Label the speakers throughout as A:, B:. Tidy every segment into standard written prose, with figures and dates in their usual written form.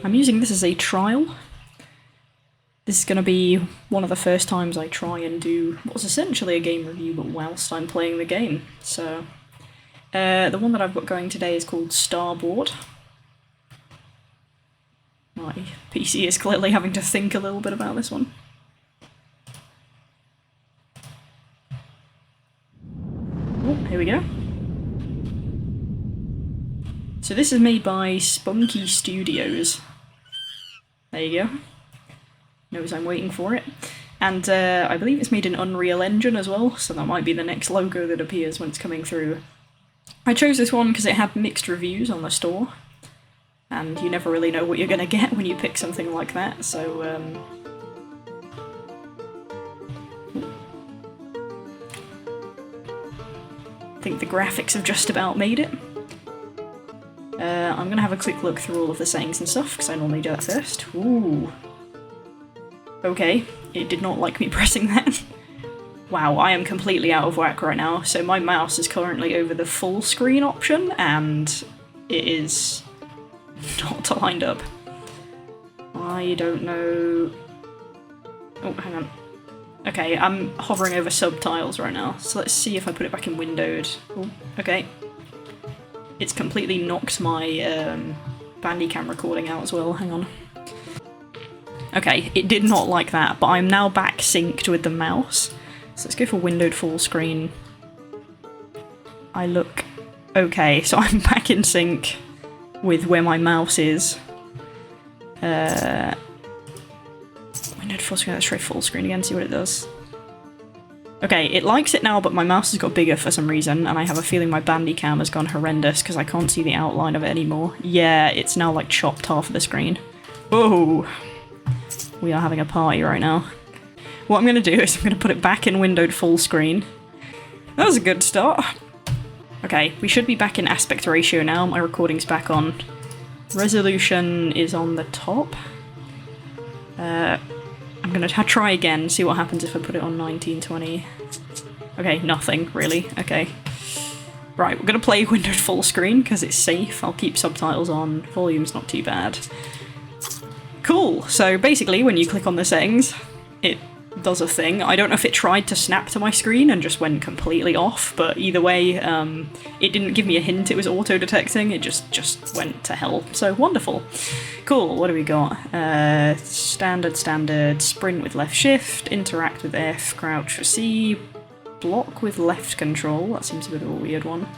A: I'm using this as a trial. This is going to be one of the first times I try and do what's essentially a game review, but whilst I'm playing the game. So, the one that I've got going today is called Starboard. My PC is clearly having to think a little bit about this one. Oh, here we go. So this is made by Spunky Studios. There you go. Knows I'm waiting for it. And I believe it's made in Unreal Engine as well, so that might be the next logo that appears when it's coming through. I chose this one because it had mixed reviews on the store, and you never really know what you're going to get when you pick something like that, so I think the graphics have just about made it. I'm going to have a quick look through all of the settings and stuff, because I normally do that first. Ooh. Okay, it did not like me pressing that. Wow, I am completely out of whack right now. So my mouse is currently over the full screen option, and it is not lined up. I don't know... Oh, hang on. Okay, I'm hovering over subtitles right now, so let's see if I put it back in windowed. Oh, okay. It's completely knocked my Bandicam recording out as well, hang on. Okay, it did not like that, but I'm now back synced with the mouse. So let's go for windowed full screen. I look okay, so I'm back in sync with where my mouse is. Windowed full screen, let's try full screen again, see what it does. Okay, it likes it now, but my mouse has got bigger for some reason, and I have a feeling my Bandicam has gone horrendous because I can't see the outline of it anymore. Yeah, it's now like chopped half of the screen. Oh! We are having a party right now. What I'm going to do is I'm going to put it back in windowed full screen. That was a good start. Okay, we should be back in aspect ratio now. My recording's back on. Resolution is on the top. I'm going to try again, see what happens if I put it on 1920. Okay, nothing, really. Okay. Right, we're going to play windowed full screen because it's safe. I'll keep subtitles on. Volume's not too bad. Cool, so basically when you click on the settings, it does a thing. I don't know if it tried to snap to my screen and just went completely off, but either way, it didn't give me a hint it was auto-detecting, it just went to hell. So wonderful. Cool, what do we got? Standard, sprint with left shift, interact with F, crouch for C, block with left control, that seems a bit of a weird one.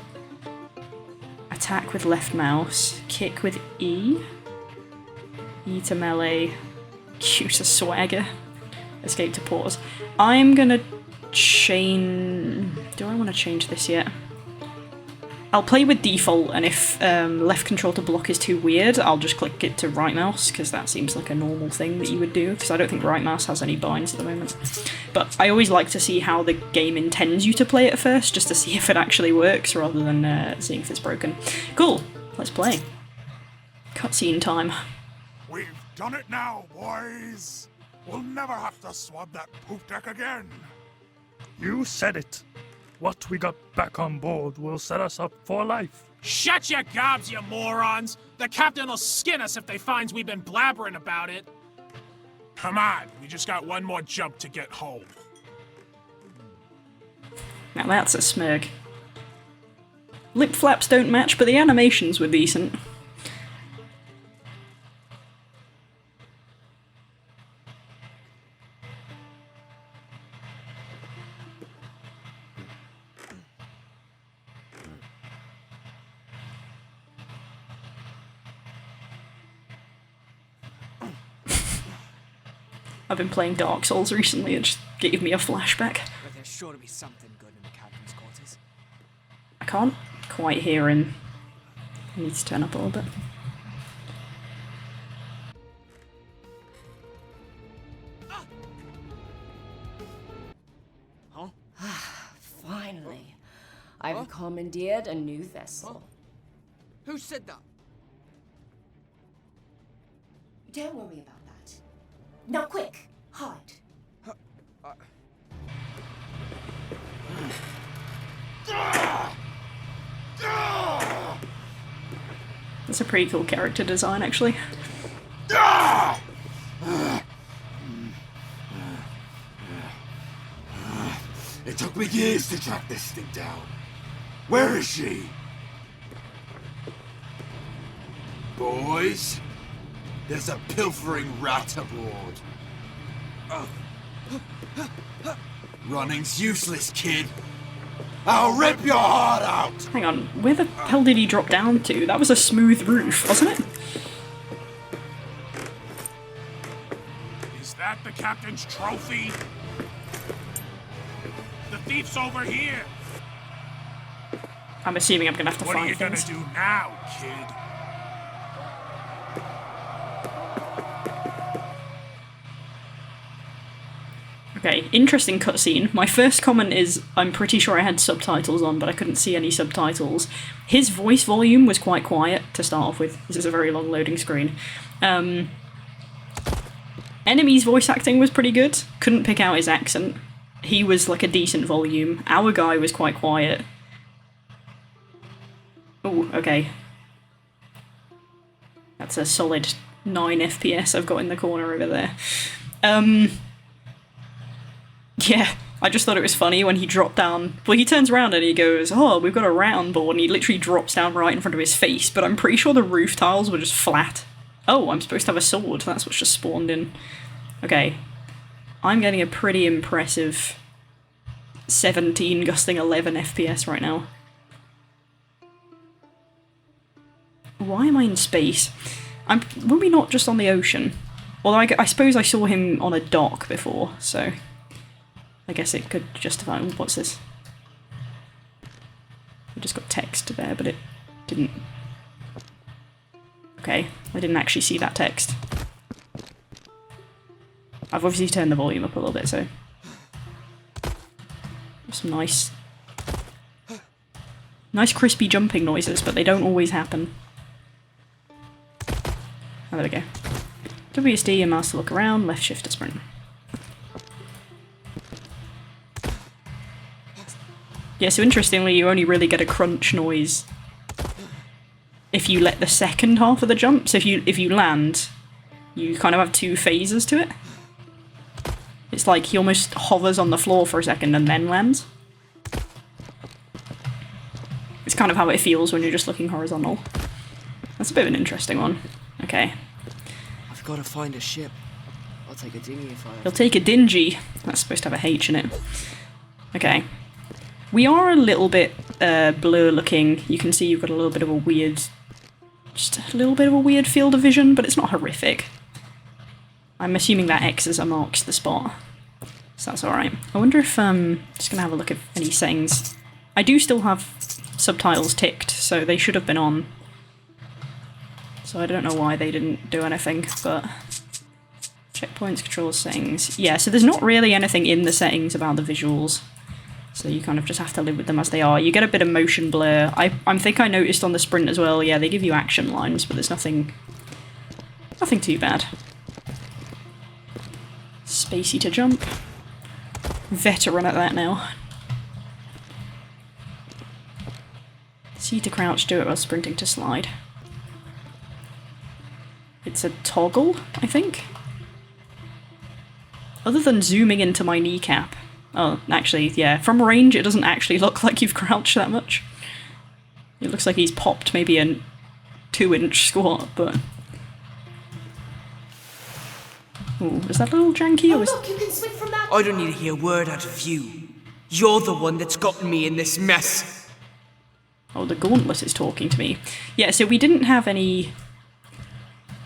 A: Attack with left mouse, kick with E. E to melee, Q to swagger, escape to pause. I'm gonna change... Do I want to change this yet? I'll play with default, and if left control to block is too weird, I'll just click it to right mouse, because that seems like a normal thing that you would do, because I don't think right mouse has any binds at the moment. But I always like to see how the game intends you to play it first, just to see if it actually works, rather than seeing if it's broken. Cool, let's play. Cutscene time.
B: We've done it now, boys! We'll never have to swab that poop deck again!
C: You said it. What we got back on board will set us up for life.
D: Shut your gobs, you morons! The captain will skin us if they finds we've been blabbering about it.
B: Come on, we just got one more jump to get home.
A: Now that's a smirk. Lip flaps don't match, but the animations were decent. I've been playing Dark Souls recently, it just gave me a flashback.
E: But there's sure to be something good in the captain's quarters.
A: I can't quite hear him. He needs to turn up a little bit.
E: Huh? Finally. I've commandeered a new vessel.
F: Who said that?
E: Don't worry about that. Now quick, hide.
A: That's a pretty cool character design, actually.
G: It took me years to track this thing down. Where is she? Boys, there's a pilfering rat aboard. Running's useless, kid. I'll rip your heart out!
A: Hang on, where the hell did he drop down to? That was a smooth roof, wasn't it?
D: Is that the captain's trophy? The thief's over here!
A: I'm assuming I'm gonna have to
D: What are
A: find
D: you gonna
A: things.
D: do now, kid?
A: Okay, interesting cutscene. My first comment is, I'm pretty sure I had subtitles on, but I couldn't see any subtitles. His voice volume was quite quiet to start off with. This is a very long loading screen. Enemy's voice acting was pretty good. Couldn't pick out his accent. He was like a decent volume. Our guy was quite quiet. Oh, okay. That's a solid 9 FPS I've got in the corner over there. Yeah, I just thought it was funny when he dropped down. Well, he turns around and he goes, "Oh, we've got a round board," and he literally drops down right in front of his face, but I'm pretty sure the roof tiles were just flat. Oh, I'm supposed to have a sword. That's what's just spawned in. Okay. I'm getting a pretty impressive 17 gusting 11 FPS right now. Why am I in space? Were we not just on the ocean? Although I suppose I saw him on a dock before, so I guess it could justify. Ooh, what's this? I just got text there, but it didn't. Okay, I didn't actually see that text. I've obviously turned the volume up a little bit, so some nice crispy jumping noises, but they don't always happen. Oh, there we go. WSD and mouse to look around, left shift to sprint. Yeah, so interestingly, you only really get a crunch noise if you let the second half of the jump. So if you land, you kind of have two phases to it. It's like he almost hovers on the floor for a second and then lands. It's kind of how it feels when you're just looking horizontal. That's a bit of an interesting one. Okay.
F: I've got to find a ship. I'll take a dinghy if I have.
A: You'll take a dingy. That's supposed to have a H in it. Okay. We are a little bit blur looking. You can see you've got a little bit of a weird... just a little bit of a weird field of vision, but it's not horrific. I'm assuming that X's marks the spot. So that's alright. I wonder if, just gonna have a look at any settings. I do still have subtitles ticked, so they should have been on. So I don't know why they didn't do anything, but... checkpoints, controls, settings. Yeah, so there's not really anything in the settings about the visuals. So you kind of just have to live with them as they are. You get a bit of motion blur. I think I noticed on the sprint as well, yeah, they give you action lines, but there's nothing too bad. Spacey to jump. Veteran at that now. C to crouch, do it while sprinting to slide. It's a toggle, I think? Other than zooming into my kneecap. Oh, actually, yeah, from range it doesn't actually look like you've crouched that much. It looks like he's popped maybe a 2-inch squat, but... Ooh, is that a little janky?
E: Oh,
A: Or was...
E: look, you can swing from that.
F: I don't need to hear a word out of you. You're the one that's gotten me in this mess.
A: Oh, the gauntlet is talking to me. Yeah, so we didn't have any...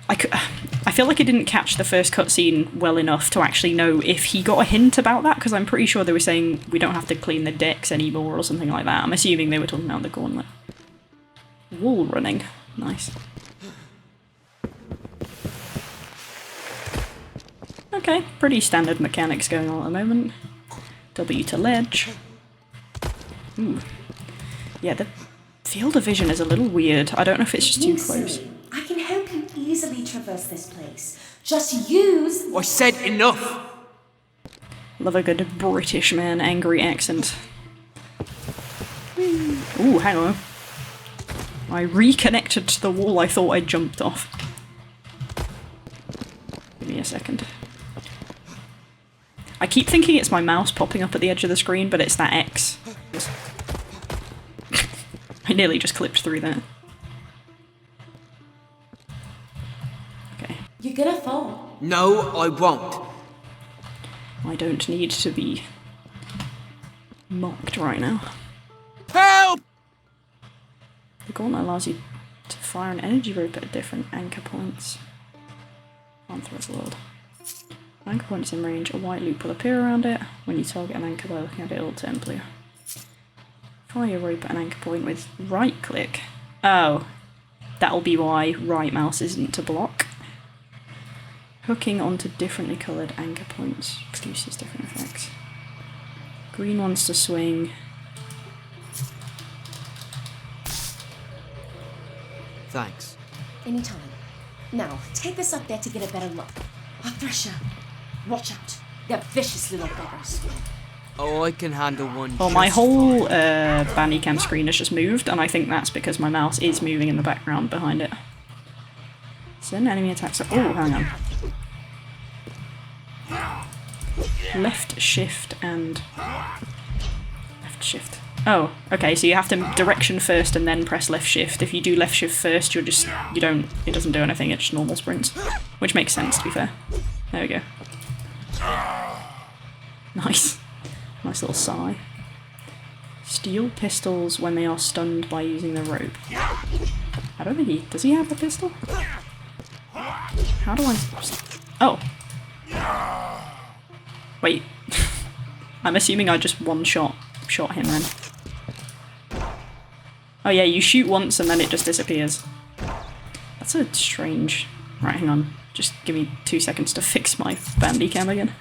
A: I feel like I didn't catch the first cutscene well enough to actually know if he got a hint about that, because I'm pretty sure they were saying we don't have to clean the decks anymore or something like that. I'm assuming they were talking about the gauntlet. Wall running. Nice. Okay, pretty standard mechanics going on at the moment. W to ledge. Ooh. Yeah, the field of vision is a little weird. I don't know if it's just too close.
E: I can help you easily traverse this place. Just use...
F: I said enough.
A: Love a good British man angry accent. Ooh, hang on. I reconnected to the wall I thought I jumped off. Give me a second. I keep thinking it's my mouse popping up at the edge of the screen, but it's that X. I nearly just clipped through that. Okay.
E: You're gonna fall.
F: No, I won't.
A: I don't need to be mocked right now.
F: Help!
A: The gauntlet allows you to fire an energy rope at different anchor points on throughout the world. Anchor points in range, a white loop will appear around it. When you target an anchor by looking at it, it will turn blue. Fire your rope at an anchor point with right click. Oh, that'll be why right mouse isn't to block. Hooking onto differently coloured anchor points produces different effects. Green ones to swing.
F: Thanks.
E: Anytime. Now, take this up there to get a better look. A thresher. Watch out. They're vicious little buggers.
F: Oh, I can handle one.
A: Well, my
F: just
A: whole
F: fine.
A: Bandicam screen has just moved, and I think that's because my mouse is moving in the background behind it. Send enemy attacks. Oh, hang on. Left shift and left shift. Oh, okay. So you have to direction first and then press left shift. If you do left shift first, it doesn't do anything. It's just normal sprints, which makes sense to be fair. There we go. Nice. Nice little sigh. Steal pistols when they are stunned by using the rope. I don't think does he have a pistol? How do I... Oh. Wait. I'm assuming I just shot him then. Oh yeah, you shoot once and then it just disappears. That's a strange... Right, hang on. Just give me 2 seconds to fix my Bandicam again.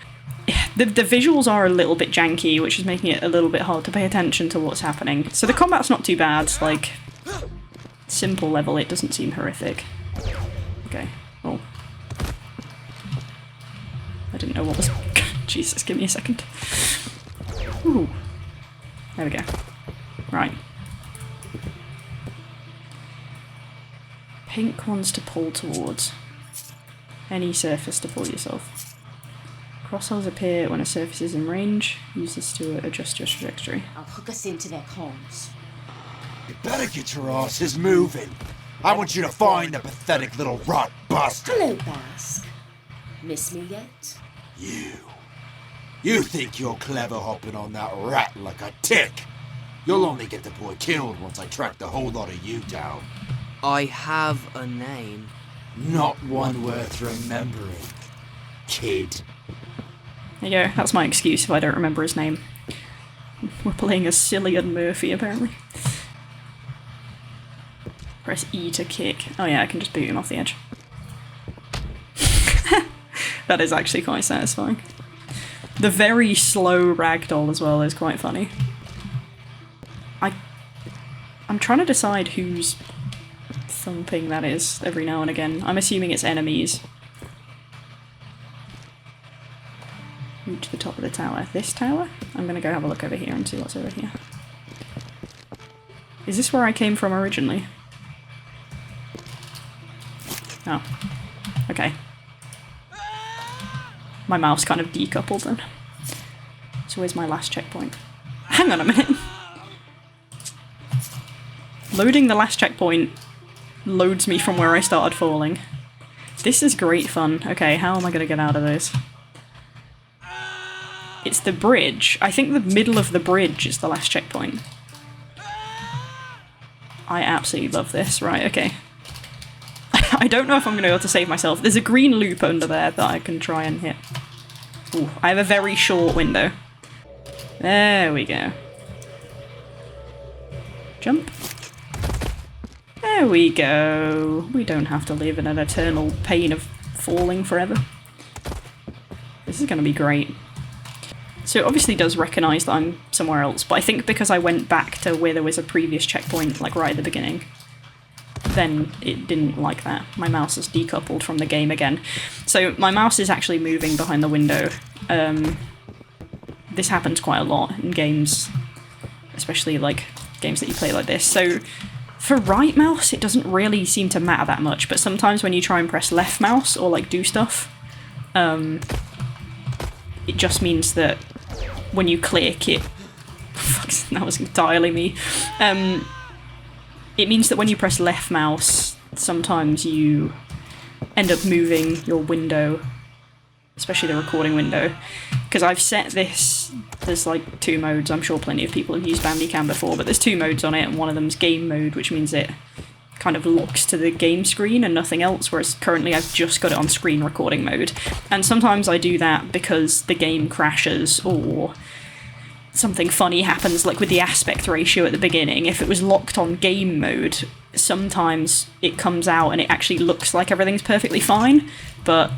A: The visuals are a little bit janky, which is making it a little bit hard to pay attention to what's happening. So the combat's not too bad, like... Simple level, it doesn't seem horrific. Okay, oh. I didn't know what was... Jesus, give me a second. Ooh. There we go. Right. Pink ones to pull towards. Any surface to pull yourself. Crosshails appear when a surface is in range. Use this to adjust your trajectory.
E: I'll hook us into their comms.
G: You better get your asses moving. I want you to find the pathetic little rot bastard.
E: Hello, Bask. Miss me yet?
G: You think you're clever hopping on that rat like a tick. You'll only get the boy killed once I track the whole lot of you down.
F: I have a name.
G: Not one worth remembering, kid.
A: There you go, that's my excuse if I don't remember his name. We're playing as Cillian Murphy, apparently. Press E to kick. Oh yeah, I can just boot him off the edge. That is actually quite satisfying. The very slow ragdoll as well is quite funny. I'm trying to decide whose thumping that is every now and again. I'm assuming it's enemies. Reach the top of the tower. This tower? I'm gonna go have a look over here and see what's over here. Is this where I came from originally? Oh. Okay. My mouse kind of decoupled then. So where's my last checkpoint? Hang on a minute! Loading the last checkpoint loads me from where I started falling. This is great fun. Okay, how am I gonna get out of this? It's the bridge. I think the middle of the bridge is the last checkpoint. I absolutely love this. Right, okay. I don't know if I'm going to be able to save myself. There's a green loop under there that I can try and hit. Ooh, I have a very short window. There we go. Jump. There we go. We don't have to live in an eternal pain of falling forever. This is going to be great. So it obviously does recognise that I'm somewhere else, but I think because I went back to where there was a previous checkpoint, like right at the beginning, then it didn't like that. My mouse is decoupled from the game again. So my mouse is actually moving behind the window. This happens quite a lot in games, especially like games that you play like this. So for right mouse, it doesn't really seem to matter that much, but sometimes when you try and press left mouse or like do stuff, it just means that when you click it... Fuck, that was entirely me. It means that when you press left mouse, sometimes you end up moving your window, especially the recording window, because I've set this, there's like 2 modes, I'm sure plenty of people have used Bandicam before, but there's 2 modes on it, and one of them's game mode, which means it kind of locks to the game screen and nothing else, whereas currently I've just got it on screen recording mode. And sometimes I do that because the game crashes or something funny happens, like with the aspect ratio at the beginning. If it was locked on game mode, sometimes it comes out and it actually looks like everything's perfectly fine, but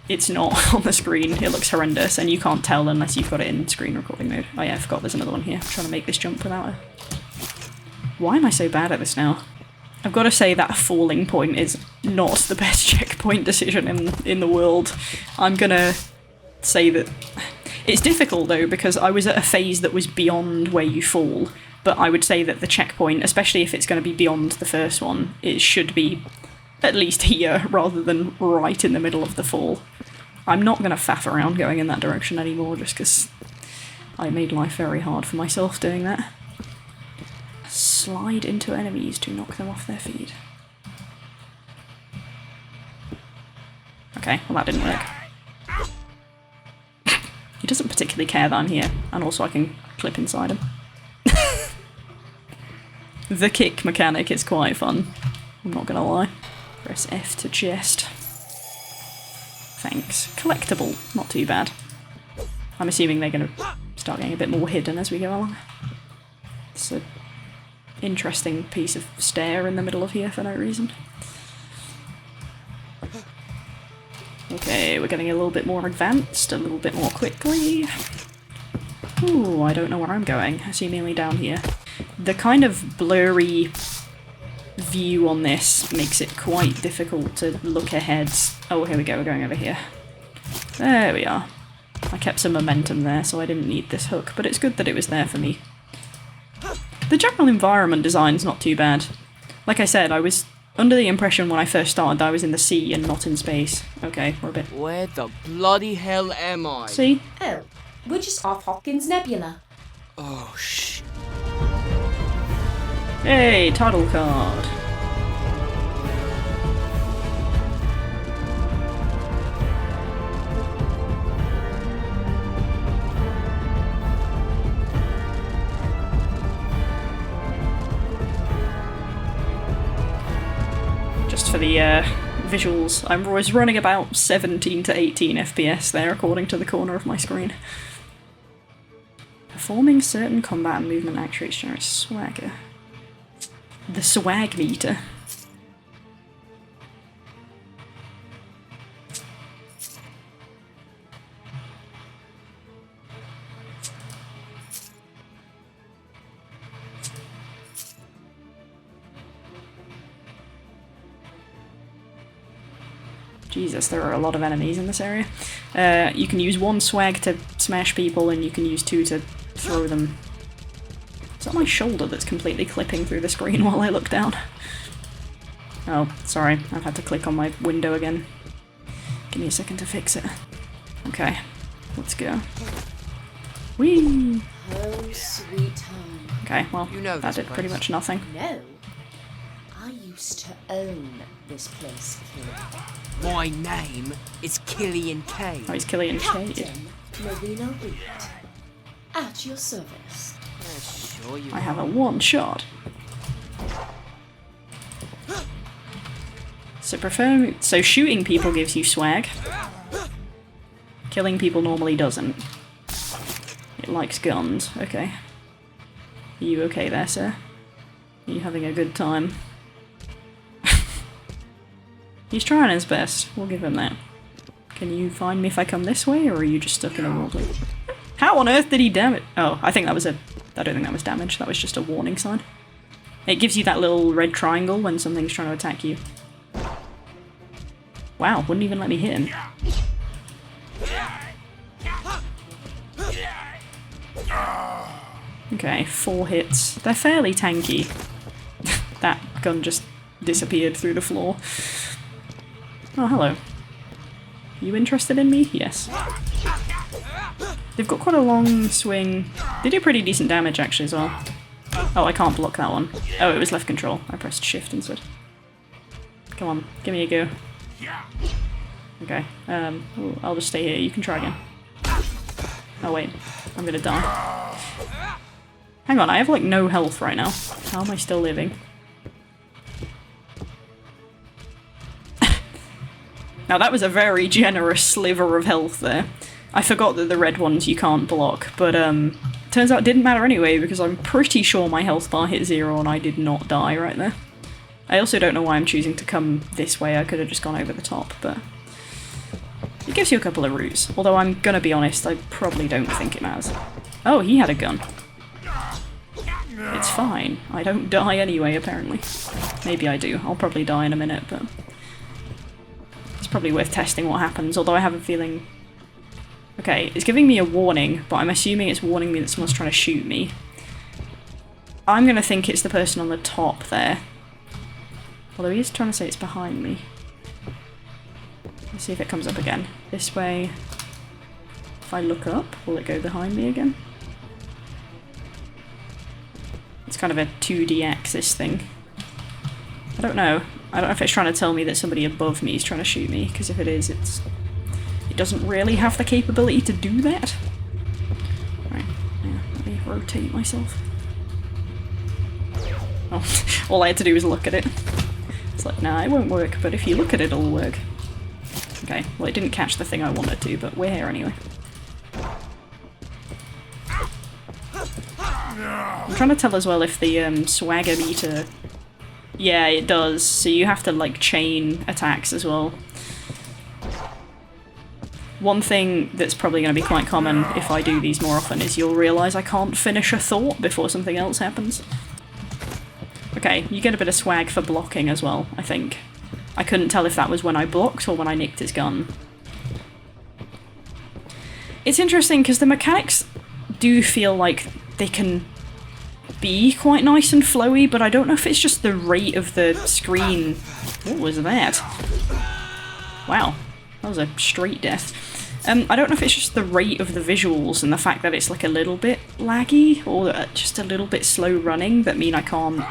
A: it's not on the screen. It looks horrendous, and you can't tell unless you've got it in screen recording mode. Oh yeah, I forgot there's another one here. I'm trying to make this jump without it. Why am I so bad at this now? I've got to say that falling point is not the best checkpoint decision in the world. I'm gonna say that... It's difficult though, because I was at a phase that was beyond where you fall, but I would say that the checkpoint, especially if it's going to be beyond the first one, it should be at least here rather than right in the middle of the fall. I'm not going to faff around going in that direction anymore just because I made life very hard for myself doing that. Slide into enemies to knock them off their feet. Okay, well that didn't work. He doesn't particularly care that I'm here, and also I can clip inside him. The kick mechanic is quite fun, I'm not gonna lie. Press F to chest. Thanks. Collectible, not too bad. I'm assuming they're gonna start getting a bit more hidden as we go along. It's an interesting piece of stair in the middle of here for no reason. Okay, we're getting a little bit more advanced, a little bit more quickly. Ooh, I don't know where I'm going, assumingly down here. The kind of blurry view on this makes it quite difficult to look ahead. Oh, here we go, we're going over here. There we are. I kept some momentum there, so I didn't need this hook, but it's good that it was there for me. The general environment design's not too bad. Like I said, I was under the impression when I first started that I was in the sea and not in space. Okay, we're a bit...
F: Where the bloody hell am I?
A: See?
E: Oh, we're just off Hopkins Nebula.
F: Oh, shit.
A: Hey, title card. Just for the visuals, I was running about 17 to 18 FPS there, according to the corner of my screen. Performing certain combat and movement actuates generates swagger. The swag meter. Jesus, there are a lot of enemies in this area. You can use 1 swag to smash people, and you can use 2 to throw them. Is that my shoulder that's completely clipping through the screen while I look down? Oh, sorry, I've had to click on my window again. Give me a second to fix it. Okay, let's go. Whee!
E: Oh, sweet home.
A: Okay, well,
F: You know
A: that
F: this
A: did pretty
F: place.
A: much nothing.
E: No, I used to own this place, kid.
F: My name is Killian Kane.
A: Oh, he's Killian Cade.
E: Captain Marina Reed. At your service.
F: Sure you
A: I have a 1 shot. So shooting people gives you swag. Killing people normally doesn't. It likes guns. Okay. Are you okay there, sir? Are you having a good time? He's trying his best. We'll give him that. Can you find me if I come this way, or are you just stuck in a wall? How on earth did he damage? Oh, I think that was a... I don't think that was damage. That was just a warning sign. It gives you that little red triangle when something's trying to attack you. Wow, wouldn't even let me hit him. Okay, 4 hits. They're fairly tanky. That gun just disappeared through the floor. Oh, hello. You interested in me? Yes. They've got quite a long swing. They do pretty decent damage actually as well. Oh, I can't block that one. Oh, it was left control. I pressed shift instead. Come on, give me a go. Okay, I'll just stay here. You can try again. Oh wait, I'm gonna die. Hang on, I have like no health right now. How am I still living? Now that was a very generous sliver of health there. I forgot that the red ones you can't block, but turns out it didn't matter anyway because I'm pretty sure my health bar hit 0 and I did not die right there. I also don't know why I'm choosing to come this way. I could have just gone over the top, but it gives you a couple of routes. Although I'm gonna be honest, I probably don't think it matters. Oh, he had a gun. It's fine. I don't die anyway, apparently. Maybe I do. I'll probably die in a minute, but it's probably worth testing what happens, although I have a feeling... Okay, it's giving me a warning, but I'm assuming it's warning me that someone's trying to shoot me. I'm gonna think it's the person on the top there. Although he is trying to say it's behind me. Let's see if it comes up again. This way. If I look up, will it go behind me again? It's kind of a 2D axis thing. I don't know. I don't know if it's trying to tell me that somebody above me is trying to shoot me, because if it is, it doesn't really have the capability to do that. Right, yeah, let me rotate myself. Oh, all I had to do was look at it. It's like, nah, it won't work, but if you look at it, it'll work. Okay, well it didn't catch the thing I wanted to, but we're here anyway. I'm trying to tell as well if the swagger meter... Yeah, it does, so you have to like chain attacks as well. One thing that's probably going to be quite common if I do these more often is you'll realise I can't finish a thought before something else happens. Okay, you get a bit of swag for blocking as well, I think. I couldn't tell if that was when I blocked or when I nicked his gun. It's interesting because the mechanics do feel like they can be quite nice and flowy, but I don't know if it's just the rate of the screen. What was that? Wow, that was a straight death. I don't know if it's just the rate of the visuals and the fact that it's like a little bit laggy or just a little bit slow running that mean I can't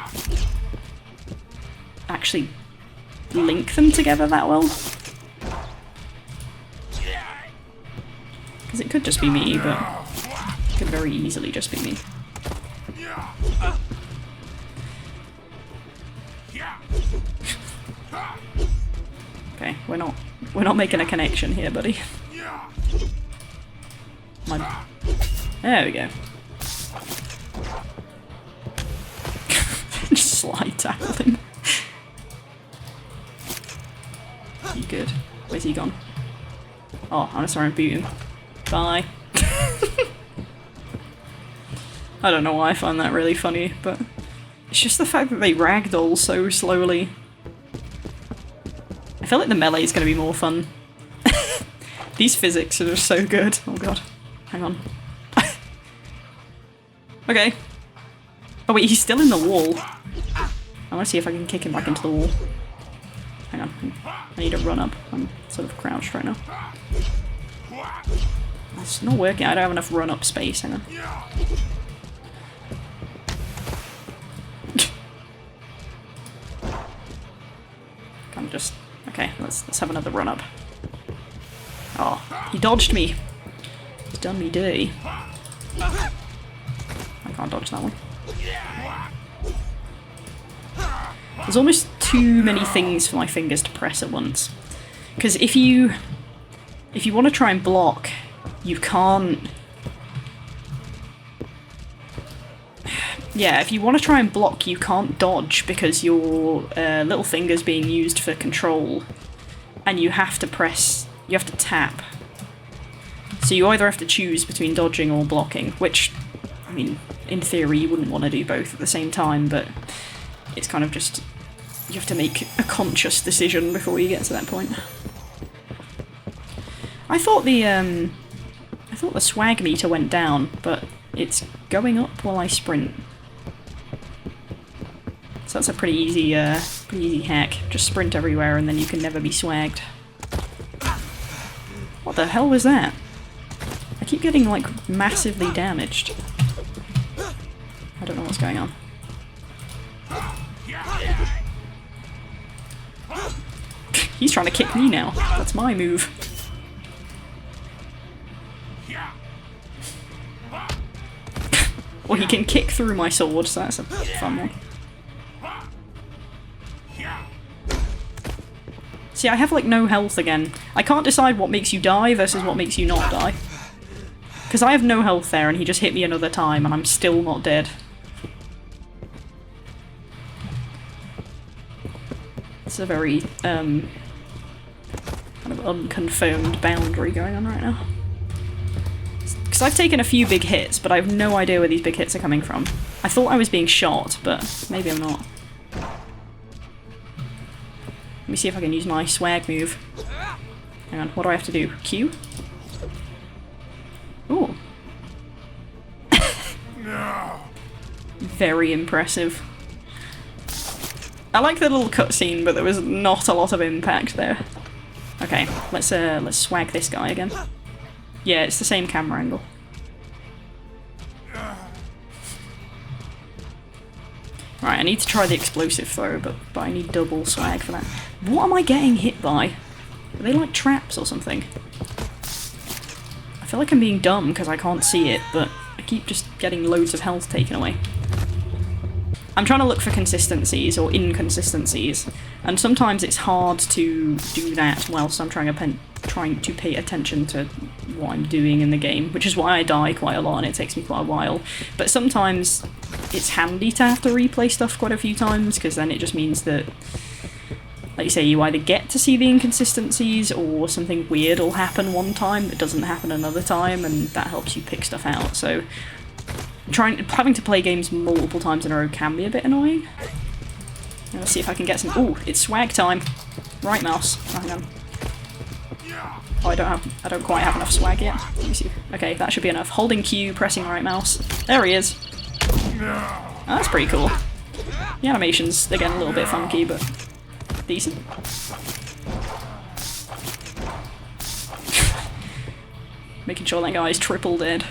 A: actually link them together that well. Because it could just be me, but it could very easily just be me. Okay, we're not making a connection here, buddy. There we go. Just slide tackle him. You good? Where's he gone? Oh, I'm gonna start booting. Bye. I don't know why I find that really funny, but it's just the fact that they ragdoll so slowly. I feel like the melee is going to be more fun. These physics are just so good. Oh god. Hang on. Okay. Oh wait, he's still in the wall. I want to see if I can kick him back into the wall. Hang on. I need to run up. I'm sort of crouched right now. It's not working. I don't have enough run up space. Hang on. I'm just... Okay, let's have another run up. Oh, he dodged me. He's done me dirty. I can't dodge that one. There's almost too many things for my fingers to press at once. Because if you want to try and block, you can't... Yeah, if you want to try and block, you can't dodge because your little finger's being used for control. And you have to press... You have to tap. So you either have to choose between dodging or blocking, which, I mean, in theory you wouldn't want to do both at the same time, but it's kind of just... You have to make a conscious decision before you get to that point. I thought the swag meter went down, but it's going up while I sprint. So that's a pretty easy hack. Just sprint everywhere and then you can never be swagged. What the hell was that? keep getting, like, massively damaged. I don't know what's going on. He's trying to kick me now. That's my move. Well, he can kick through my sword, so that's a fun one. See, I have, like, no health again. I can't decide what makes you die versus what makes you not die. Because I have no health there, and he just hit me another time, and I'm still not dead. It's a very, kind of unconfirmed boundary going on right now. Because I've taken a few big hits, but I have no idea where these big hits are coming from. I thought I was being shot, but maybe I'm not. Let me see if I can use my swag move. Hang on, what do I have to do? Q? Ooh. Very impressive. I like the little cutscene, but there was not a lot of impact there. Okay, let's swag this guy again. Yeah, it's the same camera angle. Right, I need to try the explosive throw, but I need double swag for that. What am I getting hit by? Are they like traps or something? I feel like I'm being dumb because I can't see it, but I keep just getting loads of health taken away. I'm trying to look for consistencies or inconsistencies, and sometimes it's hard to do that whilst I'm trying to pay attention to what I'm doing in the game, which is why I die quite a lot and it takes me quite a while. But sometimes it's handy to have to replay stuff quite a few times, because then it just means that, like you say, you either get to see the inconsistencies or something weird will happen one time that doesn't happen another time, and that helps you pick stuff out. So having to play games multiple times in a row can be a bit annoying. Let's see if I can get some. Ooh, it's swag time. Right mouse. Oh, hang on. Oh, I don't quite have enough swag yet. Let me see. Okay, that should be enough. Holding Q, pressing right mouse. There he is. Oh, that's pretty cool. The animations, again, a little bit funky, but decent. Making sure that guy is triple dead.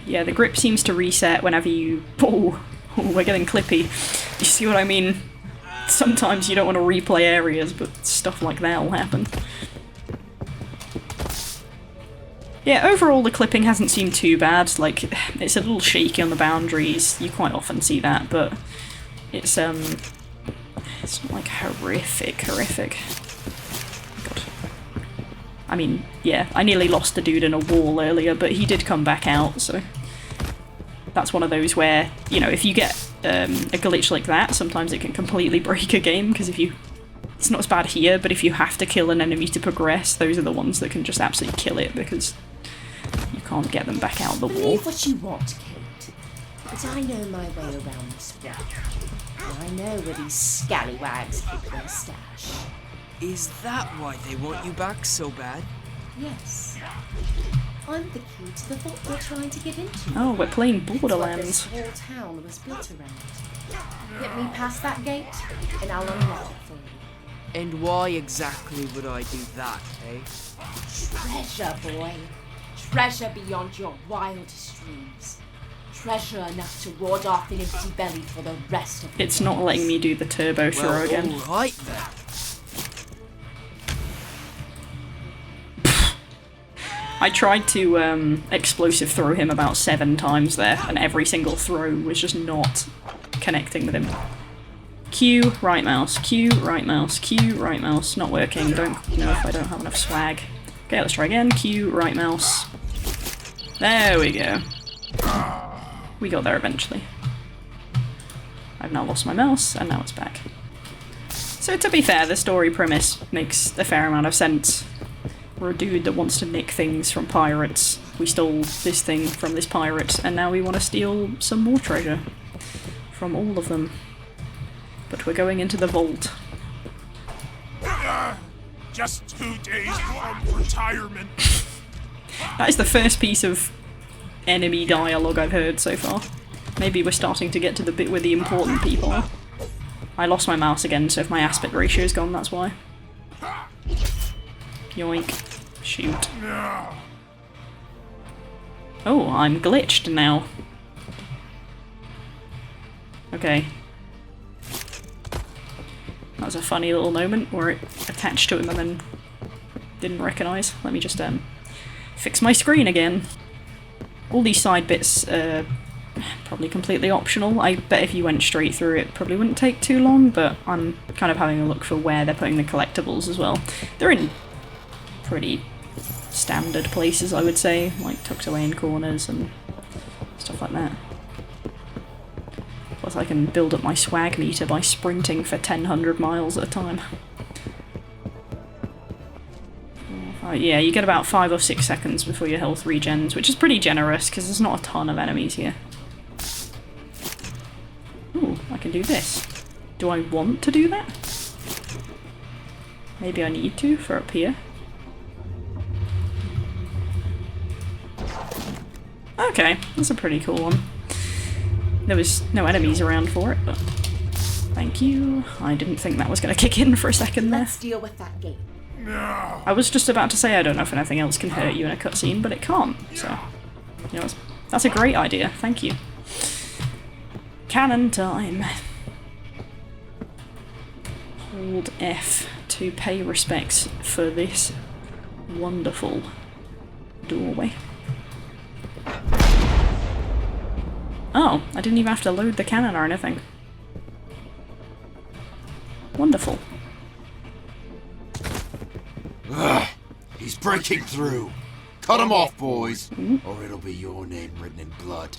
A: Yeah, the grip seems to reset whenever you... Oh, we're getting clippy. You see what I mean? Sometimes you don't want to replay areas, but stuff like that will happen. Yeah, overall the clipping hasn't seemed too bad. Like, it's a little shaky on the boundaries. You quite often see that, but it's not like horrific. God. I mean, yeah, I nearly lost a dude in a wall earlier, but he did come back out, so that's one of those where, you know, if you get a glitch like that, sometimes it can completely break a game, because it's not as bad here, but if you have to kill an enemy to progress, those are the ones that can just absolutely kill it, because you can't get them back out the wall.
E: Believe what you want, Kate, but I know my way around this world. And I know where these scallywags keep their stash.
F: Is that why they want you back so bad?
E: Yes. I'm the key to the vault we're trying to get into.
A: Oh, we're playing
E: It's what
A: Borderlands.
E: this whole town was built around. Get me past that gate, and I'll unlock it for you.
F: And why exactly would I do that, eh?
E: Treasure, boy. Treasure beyond your wildest dreams. Treasure enough to ward off an empty belly for the rest of your
A: It's not letting me do the turbo throw again.
F: Alright then.
A: I tried to explosive throw him about 7 times there, and every single throw was just not connecting with him. Q, right mouse, Q, right mouse, Q, right mouse. Not working. Don't know if I don't have enough swag. Okay, let's try again. Q, right mouse. There we go. We got there eventually. I've now lost my mouse, and now it's back. So to be fair, the story premise makes a fair amount of sense. We're a dude that wants to nick things from pirates. We stole this thing from this pirate, and now we want to steal some more treasure from all of them. But we're going into the vault.
B: Just 2 days from retirement.
A: That is the first piece of enemy dialogue I've heard so far. Maybe we're starting to get to the bit where the important people are. I lost my mouse again, so if my aspect ratio is gone, that's why. Yoink. Shoot. Oh, I'm glitched now. Okay. That was a funny little moment where it attached to him and then didn't recognise. Let me just fix my screen again. All these side bits probably completely optional. I bet if you went straight through it probably wouldn't take too long, but I'm kind of having a look for where they're putting the collectibles as well. They're in pretty standard places, I would say, like tucked away in corners and stuff like that. Plus I can build up my swag meter by sprinting for 1,000 miles at a time. Yeah, you get about 5 or 6 seconds before your health regens, which is pretty generous because there's not a ton of enemies here. Ooh, I can do this. Do I want to do that? Maybe I need to for up here. Okay, that's a pretty cool one. There was no enemies around for it, but thank you. I didn't think that was going to kick in for a second there.
E: Let's deal with that gate.
A: I was just about to say I don't know if anything else can hurt you in a cutscene, but it can't, so... You know, that's a great idea, thank you. Cannon time. Hold F to pay respects for this wonderful doorway. Oh, I didn't even have to load the cannon or anything. Wonderful.
G: Ugh, he's breaking through. Cut him off, boys, or it'll be your name written in blood.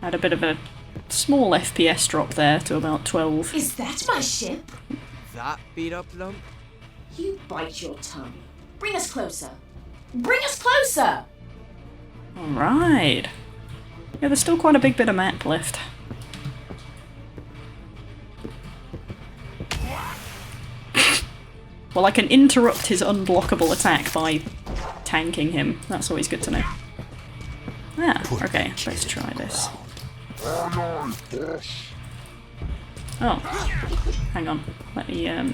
A: Had a bit of a small FPS drop there to about 12.
E: Is that my ship?
F: That beat up lump?
E: You bite your tongue. Bring us closer. Bring us closer!
A: Alright. Yeah, there's still quite a big bit of map left. Well, I can interrupt his unblockable attack by tanking him. That's always good to know. Ah, okay, let's try this. Oh, hang on. Let me, Ooh,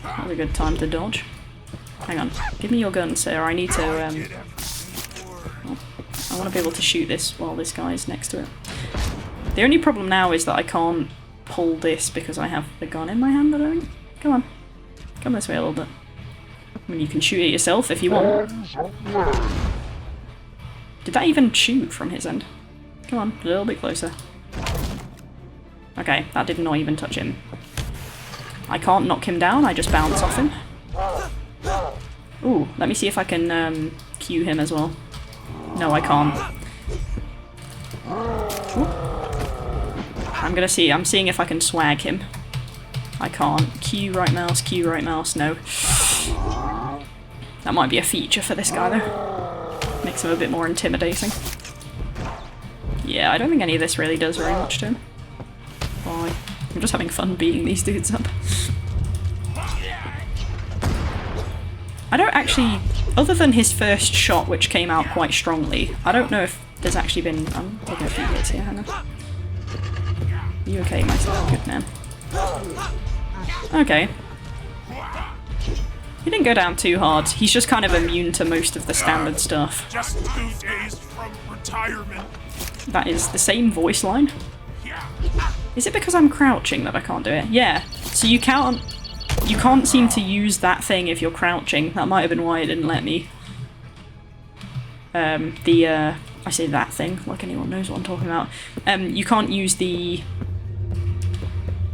A: that was a good time to dodge. Hang on, give me your gun, sir. I need to, I want to be able to shoot this while this guy's next to it. The only problem now is that I can't pull this because I have the gun in my hand, I don't think. Come on. Come this way a little bit. I mean, you can shoot it yourself if you want. Did that even shoot from his end? Come on, a little bit closer. Okay, that did not even touch him. I can't knock him down, I just bounce off him. Ooh, let me see if I can Q him as well. No, I can't. Ooh. I'm seeing if I can swag him. I can't. Q right mouse, no. That might be a feature for this guy though. Makes him a bit more intimidating. Yeah, I don't think any of this really does very much to him. Why? I'm just having fun beating these dudes up. I don't actually, other than his first shot which came out quite strongly, I don't know if there's actually been, I'm taking a few hits here, hang on. Are you okay, myself? Good man. Okay. He didn't go down too hard. He's just kind of immune to most of the standard stuff.
B: Just 2 days from retirement.
A: That is the same voice line. Is it because I'm crouching that I can't do it? Yeah. So you can't seem to use that thing if you're crouching. That might have been why it didn't let me. I say that thing, like anyone knows what I'm talking about. You can't use the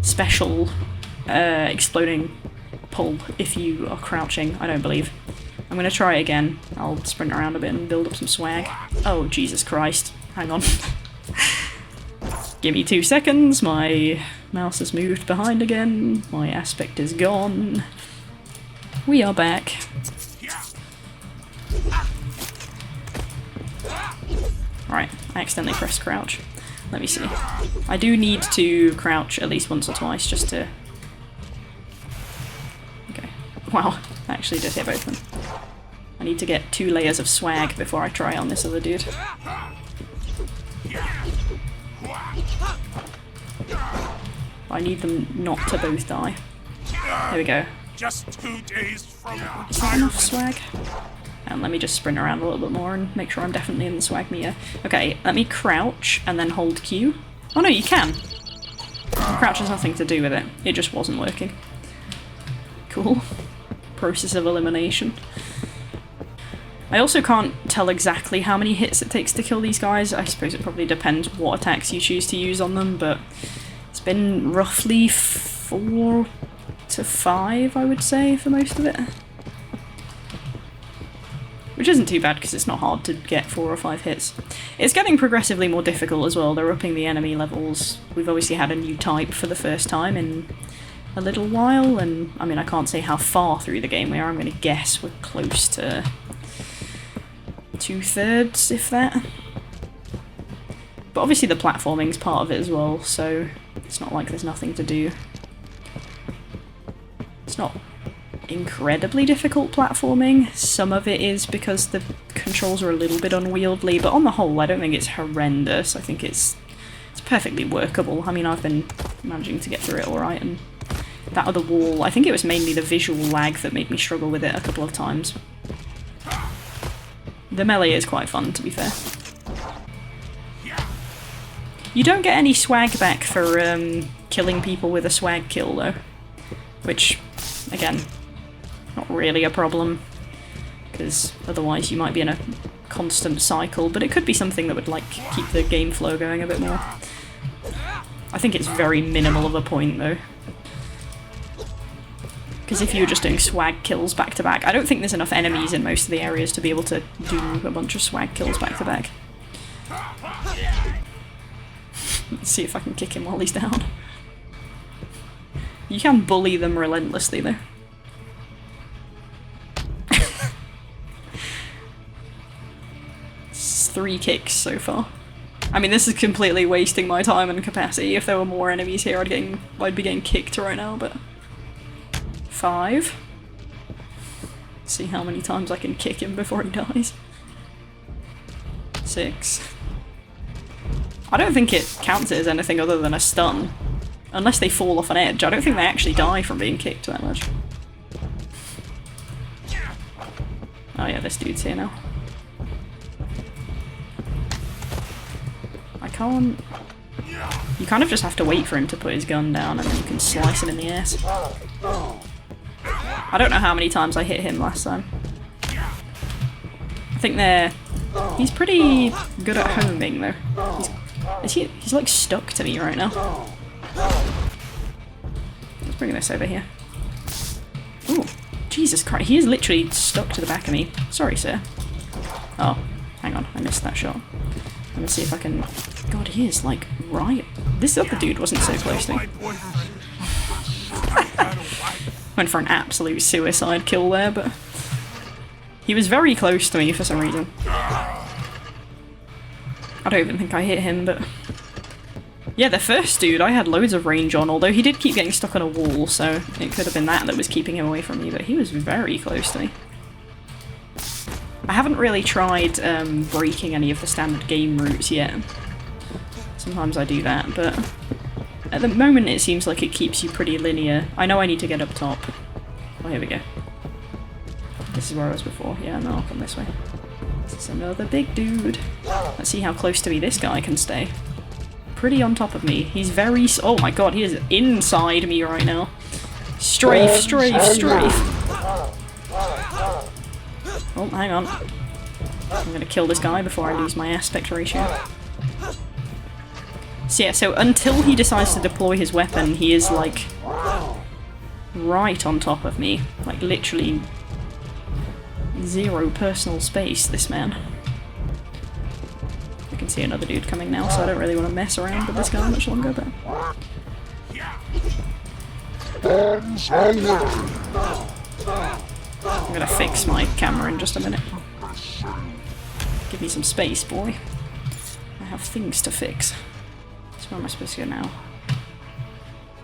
A: special exploding pull if you are crouching, I don't believe. I'm gonna try it again. I'll sprint around a bit and build up some swag. Oh, Jesus Christ. Hang on. Give me 2 seconds. My mouse has moved behind again. My aspect is gone. We are back. Right, I accidentally pressed crouch. Let me see. I do need to crouch at least once or twice just to... Okay. Wow, I actually did hit both of them. I need to get 2 layers of swag before I try on this other dude. I need them not to both die. There we go.
B: Just too dazed from
A: Is that enough swag? And let me just sprint around a little bit more and make sure I'm definitely in the swag meter. Okay, let me crouch and then hold Q. Oh no, you can! Crouch has nothing to do with it. It just wasn't working. Cool. Process of elimination. I also can't tell exactly how many hits it takes to kill these guys. I suppose it probably depends what attacks you choose to use on them, but it's been roughly 4 to 5, I would say, for most of it. Which isn't too bad, because it's not hard to get 4 or 5 hits. It's getting progressively more difficult as well. They're upping the enemy levels. We've obviously had a new type for the first time in a little while, and I mean, I can't say how far through the game we are. I'm going to guess we're close to 2/3, if that. But obviously the platforming's part of it as well, so it's not like there's nothing to do. It's not incredibly difficult platforming. Some of it is because the controls are a little bit unwieldy, but on the whole I don't think it's horrendous. I think it's perfectly workable. I mean, I've been managing to get through it alright, and that other wall, I think it was mainly the visual lag that made me struggle with it a couple of times. The melee is quite fun, to be fair. You don't get any swag back for killing people with a swag kill though, which, again, not really a problem, because otherwise you might be in a constant cycle, but it could be something that would like keep the game flow going a bit more. I think it's very minimal of a point though, because if you were just doing swag kills back to back, I don't think there's enough enemies in most of the areas to be able to do a bunch of swag kills back to back. Let's see if I can kick him while he's down. You can bully them relentlessly though. It's 3 kicks so far. I mean, this is completely wasting my time and capacity. If there were more enemies here, I'd be getting kicked right now, but 5. See how many times I can kick him before he dies. 6. I don't think it counts it as anything other than a stun. Unless they fall off an edge. I don't think they actually die from being kicked that much. Oh yeah, this dude's here now. I can't... You kind of just have to wait for him to put his gun down and then you can slice him in the ass. I don't know how many times I hit him last time. I think he's pretty good at homing though. He's like stuck to me right now. Let's bring this over here. Ooh, Jesus Christ, he is literally stuck to the back of me. Sorry, sir. Oh, hang on, I missed that shot. Let me see if I can... God, he is like right... This other dude wasn't so close to me. Went for an absolute suicide kill there, but... He was very close to me for some reason. I don't even think I hit him, but... Yeah, the first dude I had loads of range on, although he did keep getting stuck on a wall, so it could have been that was keeping him away from me, but he was very close to me. I haven't really tried breaking any of the standard game routes yet. Sometimes I do that, but at the moment it seems like it keeps you pretty linear. I know I need to get up top. Oh, here we go. This is where I was before. Yeah, no, I'll come this way. This is another big dude. Let's see how close to me this guy can stay. Pretty on top of me. He's very... Oh my god, he is inside me right now. Strafe, strafe, strafe. Oh, hang on. I'm gonna kill this guy before I lose my aspect ratio. So yeah, so until he decides to deploy his weapon, he is like... right on top of me. Like literally... 0 personal space, this man. I can see another dude coming now, so I don't really want to mess around with this guy much longer, but... I'm gonna fix my camera in just a minute. Give me some space, boy. I have things to fix. So where am I supposed to go now?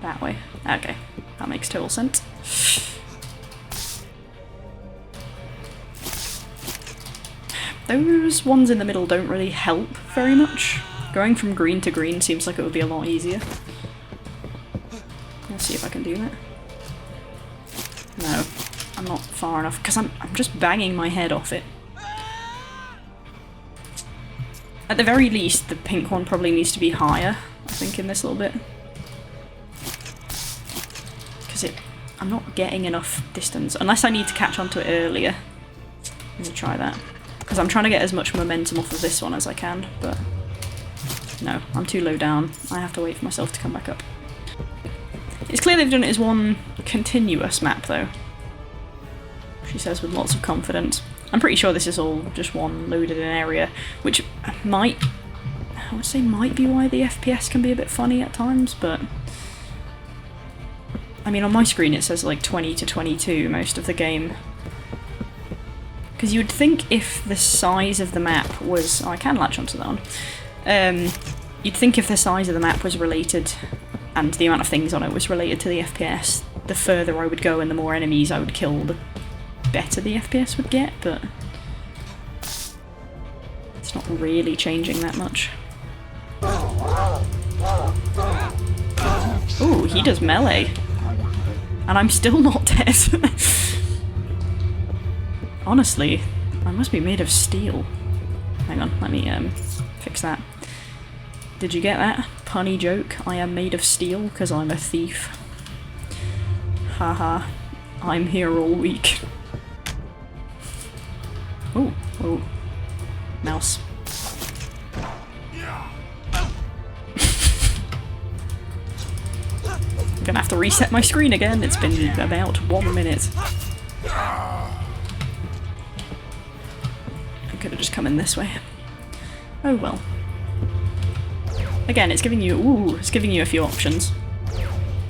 A: That way. Okay, that makes total sense. Those ones in the middle don't really help very much. Going from green to green seems like it would be a lot easier. Let's see if I can do that. No, I'm not far enough, because I'm just banging my head off it. At the very least, the pink one probably needs to be higher, I think, in this little bit. Because I'm not getting enough distance, unless I need to catch onto it earlier. I'm gonna try that. Because I'm trying to get as much momentum off of this one as I can, but no, I'm too low down. I have to wait for myself to come back up. It's clear they've done it as one continuous map, though. She says with lots of confidence. I'm pretty sure this is all just one loaded in area, which I would say might be why the FPS can be a bit funny at times, but I mean on my screen it says like 20 to 22 most of the game. Because you would think if the size of the map was... Oh, I can latch onto that one. You'd think if the size of the map was related, and the amount of things on it was related to the FPS, the further I would go and the more enemies I would kill, the better the FPS would get, but it's not really changing that much. Ooh, he does melee. And I'm still not dead. Honestly, I must be made of steel. Hang on, let me fix that. Did you get that? Punny joke? I am made of steel because I'm a thief. Haha. I'm here all week. Oh, oh. Mouse. I'm gonna have to reset my screen again. It's been about 1 minute. I could have just come in this way. Oh well. Again, it's giving you a few options.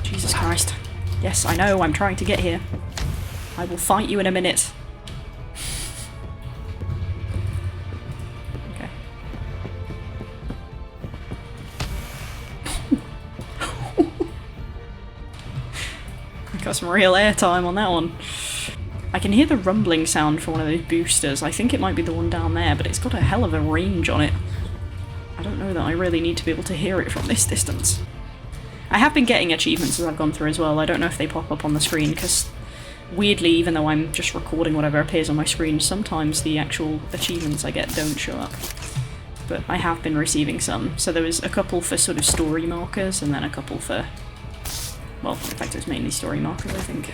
A: Jesus Christ. Yes, I know, I'm trying to get here. I will fight you in a minute. Okay. I got some real airtime on that one. I can hear the rumbling sound for one of those boosters. I think it might be the one down there, but it's got a hell of a range on it. I don't know that I really need to be able to hear it from this distance. I have been getting achievements as I've gone through as well. I don't know if they pop up on the screen, because weirdly, even though I'm just recording whatever appears on my screen, sometimes the actual achievements I get don't show up. But I have been receiving some. So there was a couple for sort of story markers, and then a couple for... well, in fact it was mainly story markers, I think.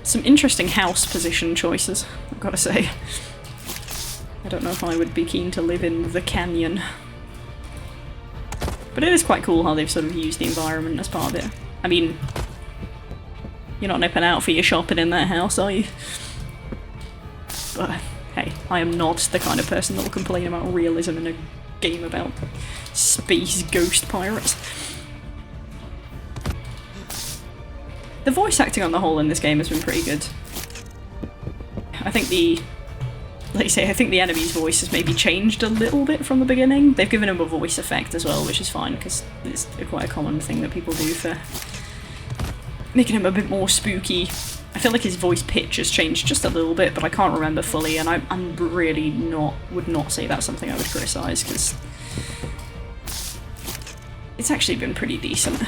A: Some interesting house position choices, I've got to say. I don't know if I would be keen to live in the canyon. But it is quite cool how they've sort of used the environment as part of it. I mean, you're not nipping out for your shopping in that house, are you? But hey, I am not the kind of person that will complain about realism in a game about space ghost pirates. The voice acting on the whole in this game has been pretty good. I think like you say, I think the enemy's voice has maybe changed a little bit from the beginning. They've given him a voice effect as well, which is fine, because it's quite a common thing that people do for making him a bit more spooky. I feel like his voice pitch has changed just a little bit, but I can't remember fully, and I'm really would not say that's something I would criticise, because it's actually been pretty decent.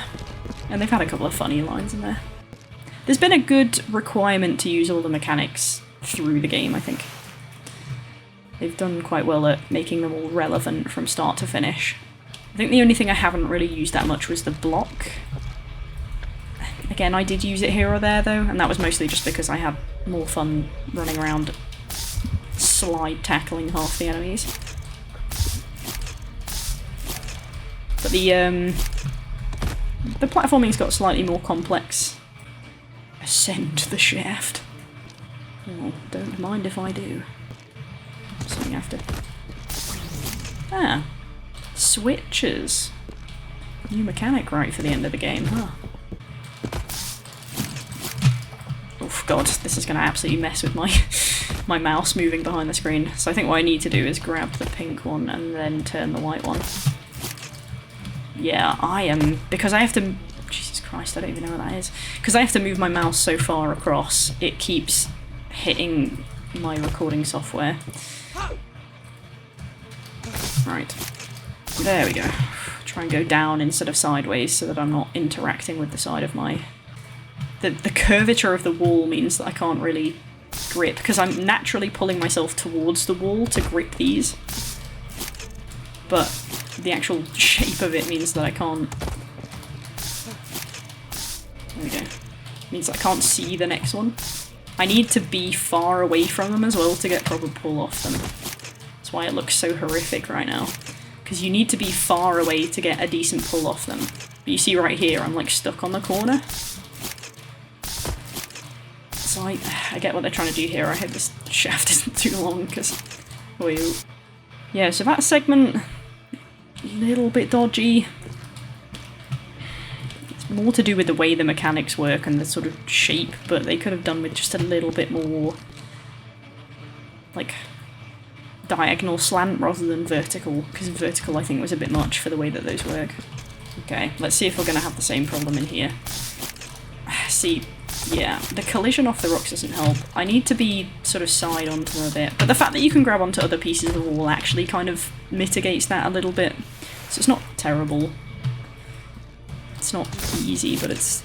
A: And they've had a couple of funny lines in there. There's been a good requirement to use all the mechanics through the game, I think. They've done quite well at making them all relevant from start to finish. I think the only thing I haven't really used that much was the block. Again, I did use it here or there though, and that was mostly just because I had more fun running around slide tackling half the enemies. But the platforming's got slightly more complex. Ascend the shaft. Oh, don't mind if I do. Something after. Ah. Switches. New mechanic right for the end of the game, huh? Oh god, this is going to absolutely mess with my mouse moving behind the screen. So I think what I need to do is grab the pink one and then turn the white one. Yeah, because I have to... Jesus Christ, I don't even know what that is. Because I have to move my mouse so far across, it keeps hitting my recording software. Right. There we go. Try and go down instead of sideways so that I'm not interacting with the side of my the curvature of the wall means that I can't really grip, because I'm naturally pulling myself towards the wall to grip these. But the actual shape of it means that I can't... There we go. Means I can't see the next one. I need to be far away from them as well to get proper pull off them. That's why it looks so horrific right now. Because you need to be far away to get a decent pull off them. But you see right here, I'm like stuck on the corner. So I get what they're trying to do here. I hope this shaft isn't too long, because... Yeah, so that segment... a little bit dodgy. It's more to do with the way the mechanics work and the sort of shape, but they could have done with just a little bit more... like... diagonal slant rather than vertical, because vertical I think was a bit much for the way that those work. Okay, let's see if we're going to have the same problem in here. See, yeah, the collision off the rocks doesn't help. I need to be sort of side onto them a bit, but the fact that you can grab onto other pieces of the wall actually kind of mitigates that a little bit. So it's not terrible. It's not easy, but it's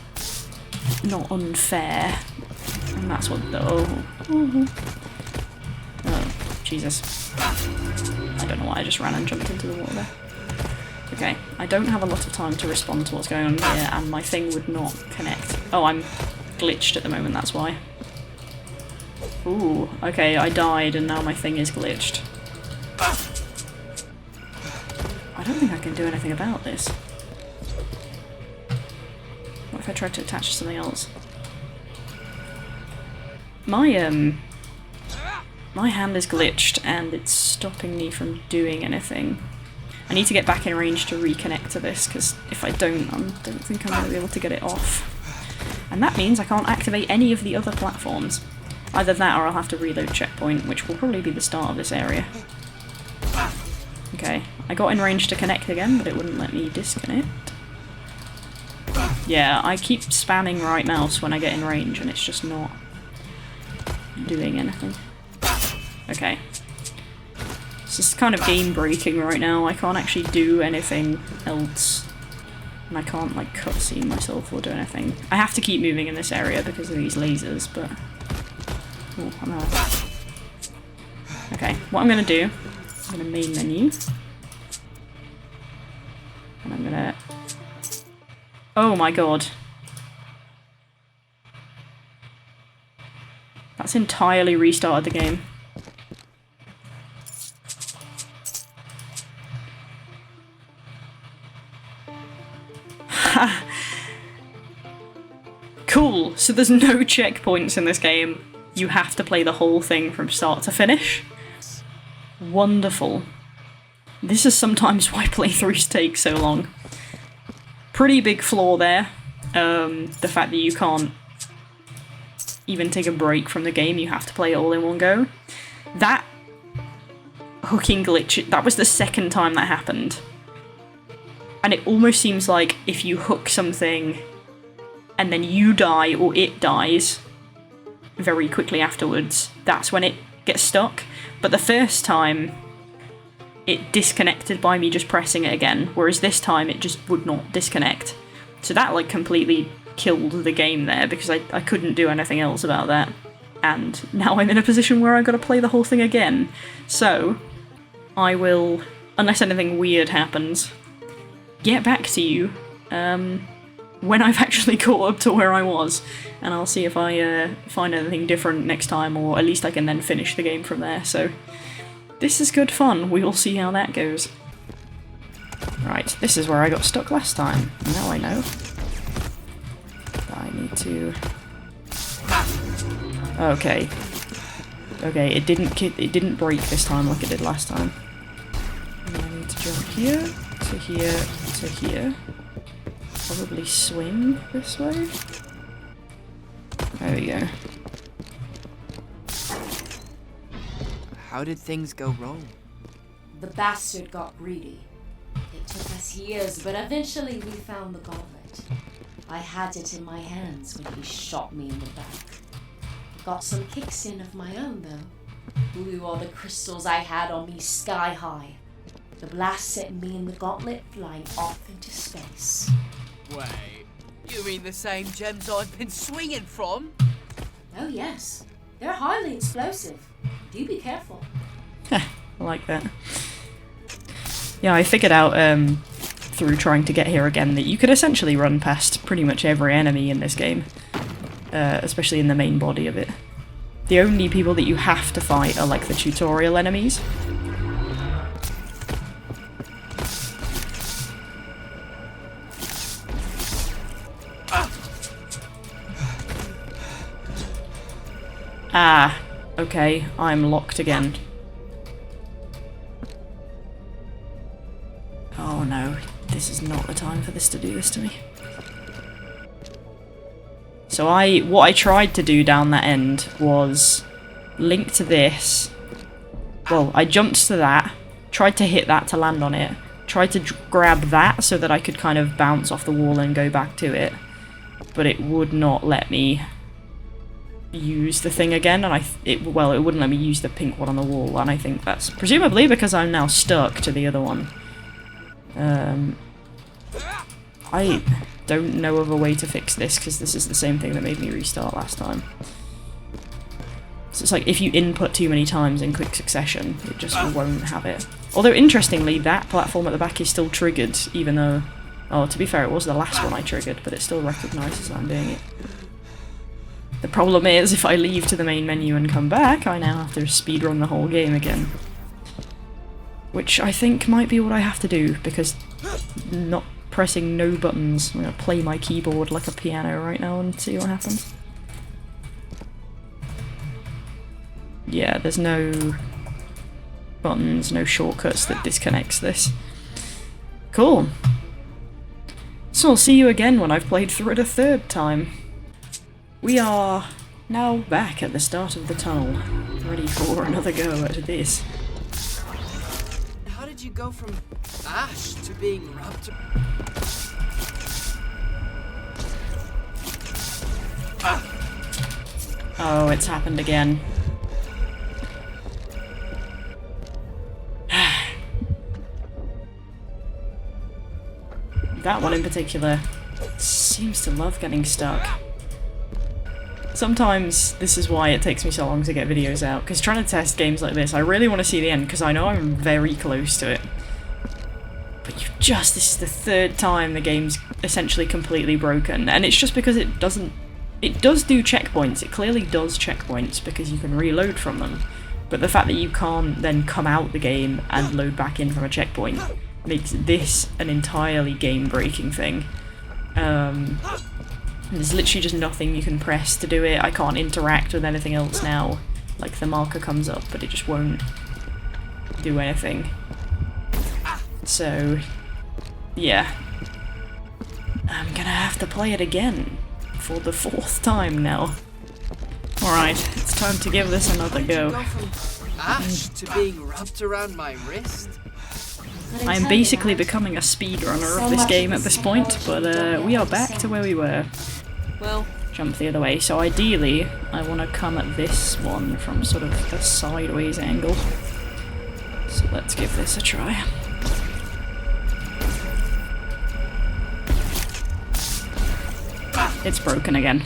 A: not unfair. And that's what the... Oh, Jesus. I don't know why I just ran and jumped into the water there. Okay, I don't have a lot of time to respond to what's going on here, and my thing would not connect. Oh, I'm glitched at the moment, that's why. Ooh, okay, I died and now my thing is glitched. I don't think I can do anything about this. What if I tried to attach to something else? My hand is glitched and it's stopping me from doing anything. I need to get back in range to reconnect to this, because if I don't, I don't think I'm going to be able to get it off. And that means I can't activate any of the other platforms. Either that or I'll have to reload checkpoint, which will probably be the start of this area. Okay, I got in range to connect again, but it wouldn't let me disconnect. Yeah, I keep spamming right mouse when I get in range and it's just not doing anything. Okay. This is kind of game breaking right now. I can't actually do anything else. And I can't like cutscene myself or do anything. I have to keep moving in this area because of these lasers, but... Oh, I'm out. Okay, what I'm gonna do, I'm gonna main menu. And I'm gonna... Oh my god. That's entirely restarted the game. Cool, so there's no checkpoints in this game. You have to play the whole thing from start to finish. Wonderful. This is sometimes why playthroughs take so long. Pretty big flaw there. The fact that you can't even take a break from the game, you have to play it all in one go. That hooking glitch, that was the second time that happened. And it almost seems like if you hook something and then you die or it dies very quickly afterwards, that's when it gets stuck. But the first time, it disconnected by me just pressing it again, whereas this time it just would not disconnect. So that like completely killed the game there because I couldn't do anything else about that. And now I'm in a position where I've got to play the whole thing again. So I will, unless anything weird happens, get back to you when I've actually caught up to where I was, and I'll see if I find anything different next time, or at least I can then finish the game from there. So this is good fun. We will see how that goes. Right, this is where I got stuck last time. Now I know. I need to... Okay. Okay, it didn't break this time like it did last time. And I need to jump here, to here, to here. Probably swing this way. There we go.
F: How did things go wrong?
E: The bastard got greedy. It took us years, but eventually we found the gauntlet. I had it in my hands when he shot me in the back. Got some kicks in of my own, though. Blew all the crystals I had on me sky high. The blast sent me and the gauntlet flying off into space.
F: Wait, You mean the same gems I've been swinging from?
E: Oh yes, they're highly explosive. Do be careful.
A: I like that. Yeah, I figured out through trying to get here again that you could essentially run past pretty much every enemy in this game, especially in the main body of it. The only people that you have to fight are like the tutorial enemies. Ah, okay, I'm locked again. Oh no, this is not the time for this to do this to me. So what I tried to do down that end was link to this. Well, I jumped to that, tried to hit that to land on it, tried to grab that so that I could kind of bounce off the wall and go back to it, but it would not let me use the thing again, and it wouldn't let me use the pink one on the wall, and I think that's presumably because I'm now stuck to the other one. I don't know of a way to fix this, because this is the same thing that made me restart last time. So it's like if you input too many times in quick succession, it just won't have it. Although interestingly, that platform at the back is still triggered, even though... Oh, to be fair, it was the last one I triggered, but it still recognises I'm doing it. The problem is, if I leave to the main menu and come back, I now have to speedrun the whole game again. Which I think might be what I have to do, because not pressing no buttons. I'm going to play my keyboard like a piano right now and see what happens. Yeah, there's no buttons, no shortcuts that disconnects this. Cool. So I'll see you again when I've played through it a third time. We are now back at the start of the tunnel, ready for another go at this.
F: How did you go from ash to being wrapped?
A: Oh, it's happened again. That one in particular seems to love getting stuck. Sometimes this is why it takes me so long to get videos out, because trying to test games like this, I really want to see the end, because I know I'm very close to it. But this is the third time the game's essentially completely broken, and it's just because it does do checkpoints, it clearly does checkpoints, because you can reload from them. But the fact that you can't then come out the game and load back in from a checkpoint makes this an entirely game-breaking thing. There's literally just nothing you can press to do it. I can't interact with anything else now. Like, the marker comes up, but it just won't do anything. So, yeah. I'm gonna have to play it again. For the 4th time now. Alright, it's time to give this another go.
F: Go from ash to being wrapped around my wrist?
A: I am basically becoming a speedrunner of this game at this point, but we are back to where we were.
F: Well,
A: Jump the other way. So ideally, I want to come at this one from sort of a sideways angle. So let's give this a try. It's broken again.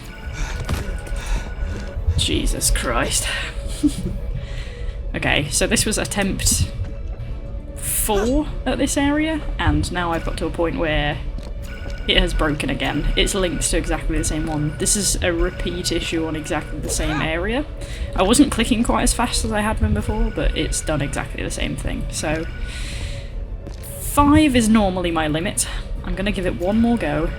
A: Jesus Christ. Okay, so this was attempt 4 at this area, and now I've got to a point where it has broken again. It's linked to exactly the same one. This is a repeat issue on exactly the same area. I wasn't clicking quite as fast as I had been before, but it's done exactly the same thing. So 5 is normally my limit. I'm going to give it one more go.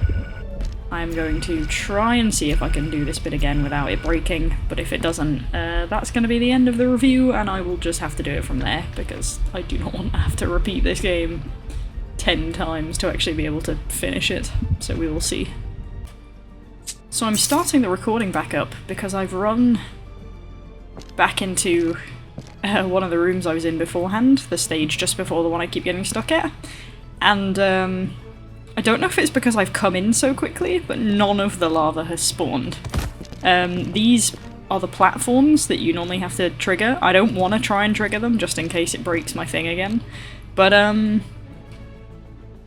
A: I'm going to try and see if I can do this bit again without it breaking, but if it doesn't, that's going to be the end of the review, and I will just have to do it from there, because I do not want to have to repeat this game 10 times to actually be able to finish it, so we will see. So I'm starting the recording back up, because I've run back into one of the rooms I was in beforehand, the stage just before the one I keep getting stuck at, and I don't know if it's because I've come in so quickly, but none of the lava has spawned. These are the platforms that you normally have to trigger. I don't want to try and trigger them, just in case it breaks my thing again. But,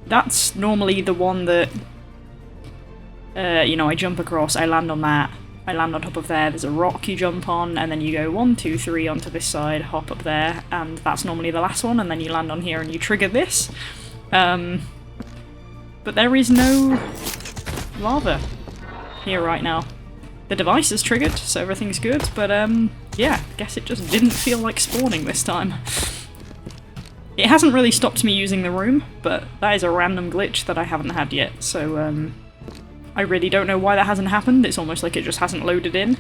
A: that's normally the one that you know, I jump across, I land on that, I land on top of there, there's a rock you jump on, and then you go 1, 2, 3 onto this side, hop up there, and that's normally the last one, and then you land on here and you trigger this. But there is no lava here right now. The device is triggered, so everything's good, but yeah, guess it just didn't feel like spawning this time. It hasn't really stopped me using the room, but that is a random glitch that I haven't had yet, so I really don't know why that hasn't happened. It's almost like it just hasn't loaded in.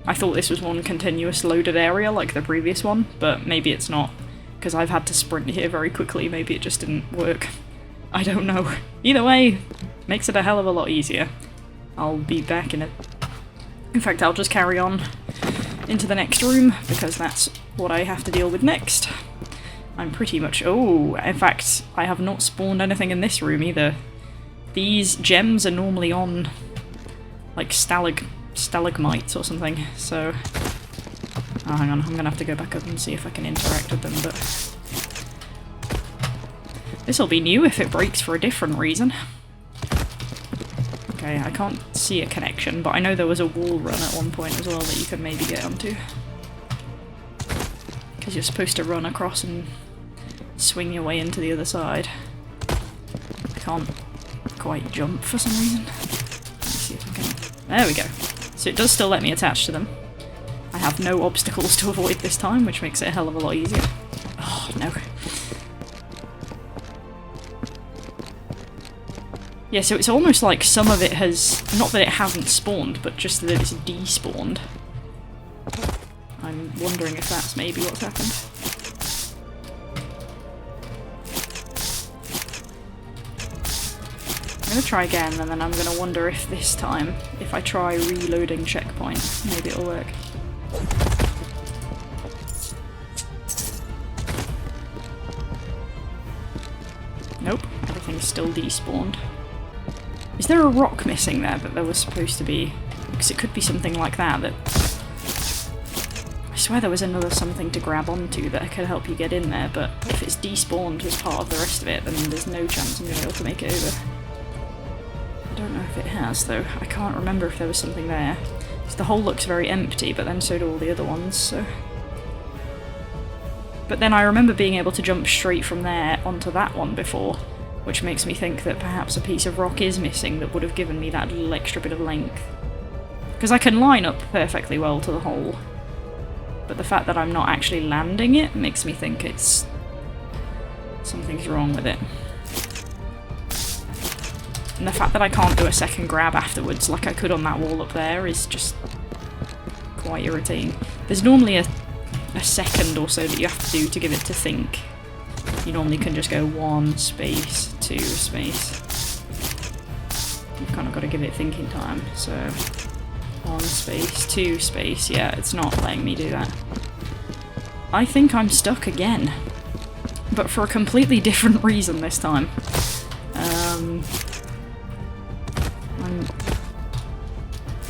A: I thought this was one continuous loaded area like the previous one, but maybe it's not, because I've had to sprint here very quickly. Maybe it just didn't work. I don't know. Either way, makes it a hell of a lot easier. I'll be back in a... In fact, I'll just carry on into the next room, because that's what I have to deal with next. I'm pretty much... Oh, in fact, I have not spawned anything in this room either. These gems are normally on, like, stalagmites or something, so... Oh, hang on, I'm gonna have to go back up and see if I can interact with them, but... This'll be new if it breaks for a different reason. Okay, I can't see a connection, but I know there was a wall run at one point as well that you could maybe get onto. Because you're supposed to run across and swing your way into the other side. I can't quite jump for some reason. Let me see if I can... There we go. So it does still let me attach to them. I have no obstacles to avoid this time, which makes it a hell of a lot easier. Oh, no. Yeah, so it's almost like some of it has... Not that it hasn't spawned, but just that it's despawned. I'm wondering if that's maybe what's happened. I'm gonna try again, and then I'm gonna wonder if this time, if I try reloading checkpoint, maybe it'll work. Nope, everything's still despawned. Is there a rock missing there that there was supposed to be? Because it could be something like that, that... I swear there was another something to grab onto that could help you get in there, but if it's despawned as part of the rest of it, then there's no chance I'm going to be able to make it over. I don't know if it has, though. I can't remember if there was something there. Because the hole looks very empty, but then so do all the other ones, so... But then I remember being able to jump straight from there onto that one before, which makes me think that perhaps a piece of rock is missing that would have given me that little extra bit of length. Because I can line up perfectly well to the hole, but the fact that I'm not actually landing it makes me think it's... something's wrong with it. And the fact that I can't do a second grab afterwards like I could on that wall up there is just quite irritating. There's normally a second or so that you have to do to give it to think. You normally can just go 1 space, 2 space. You've kind of got to give it thinking time, so 1 space, 2 space, yeah, it's not letting me do that. I think I'm stuck again, but for a completely different reason this time. I'm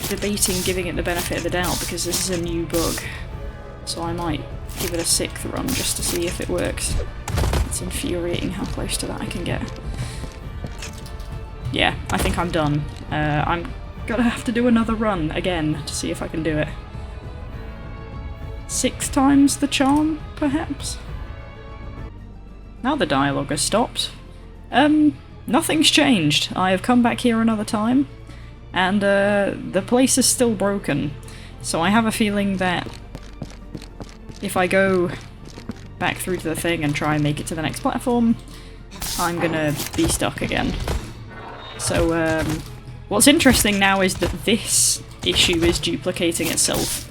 A: debating giving it the benefit of the doubt because this is a new bug, so I might give it a 6th run just to see if it works. It's infuriating how close to that I can get. Yeah, I think I'm done. I'm gonna have to do another run again to see if I can do it. 6 times the charm, perhaps? Now the dialogue has stopped. Nothing's changed. I have come back here another time, and the place is still broken. So I have a feeling that if I go back through to the thing and try and make it to the next platform, I'm gonna be stuck again. So what's interesting now is that this issue is duplicating itself.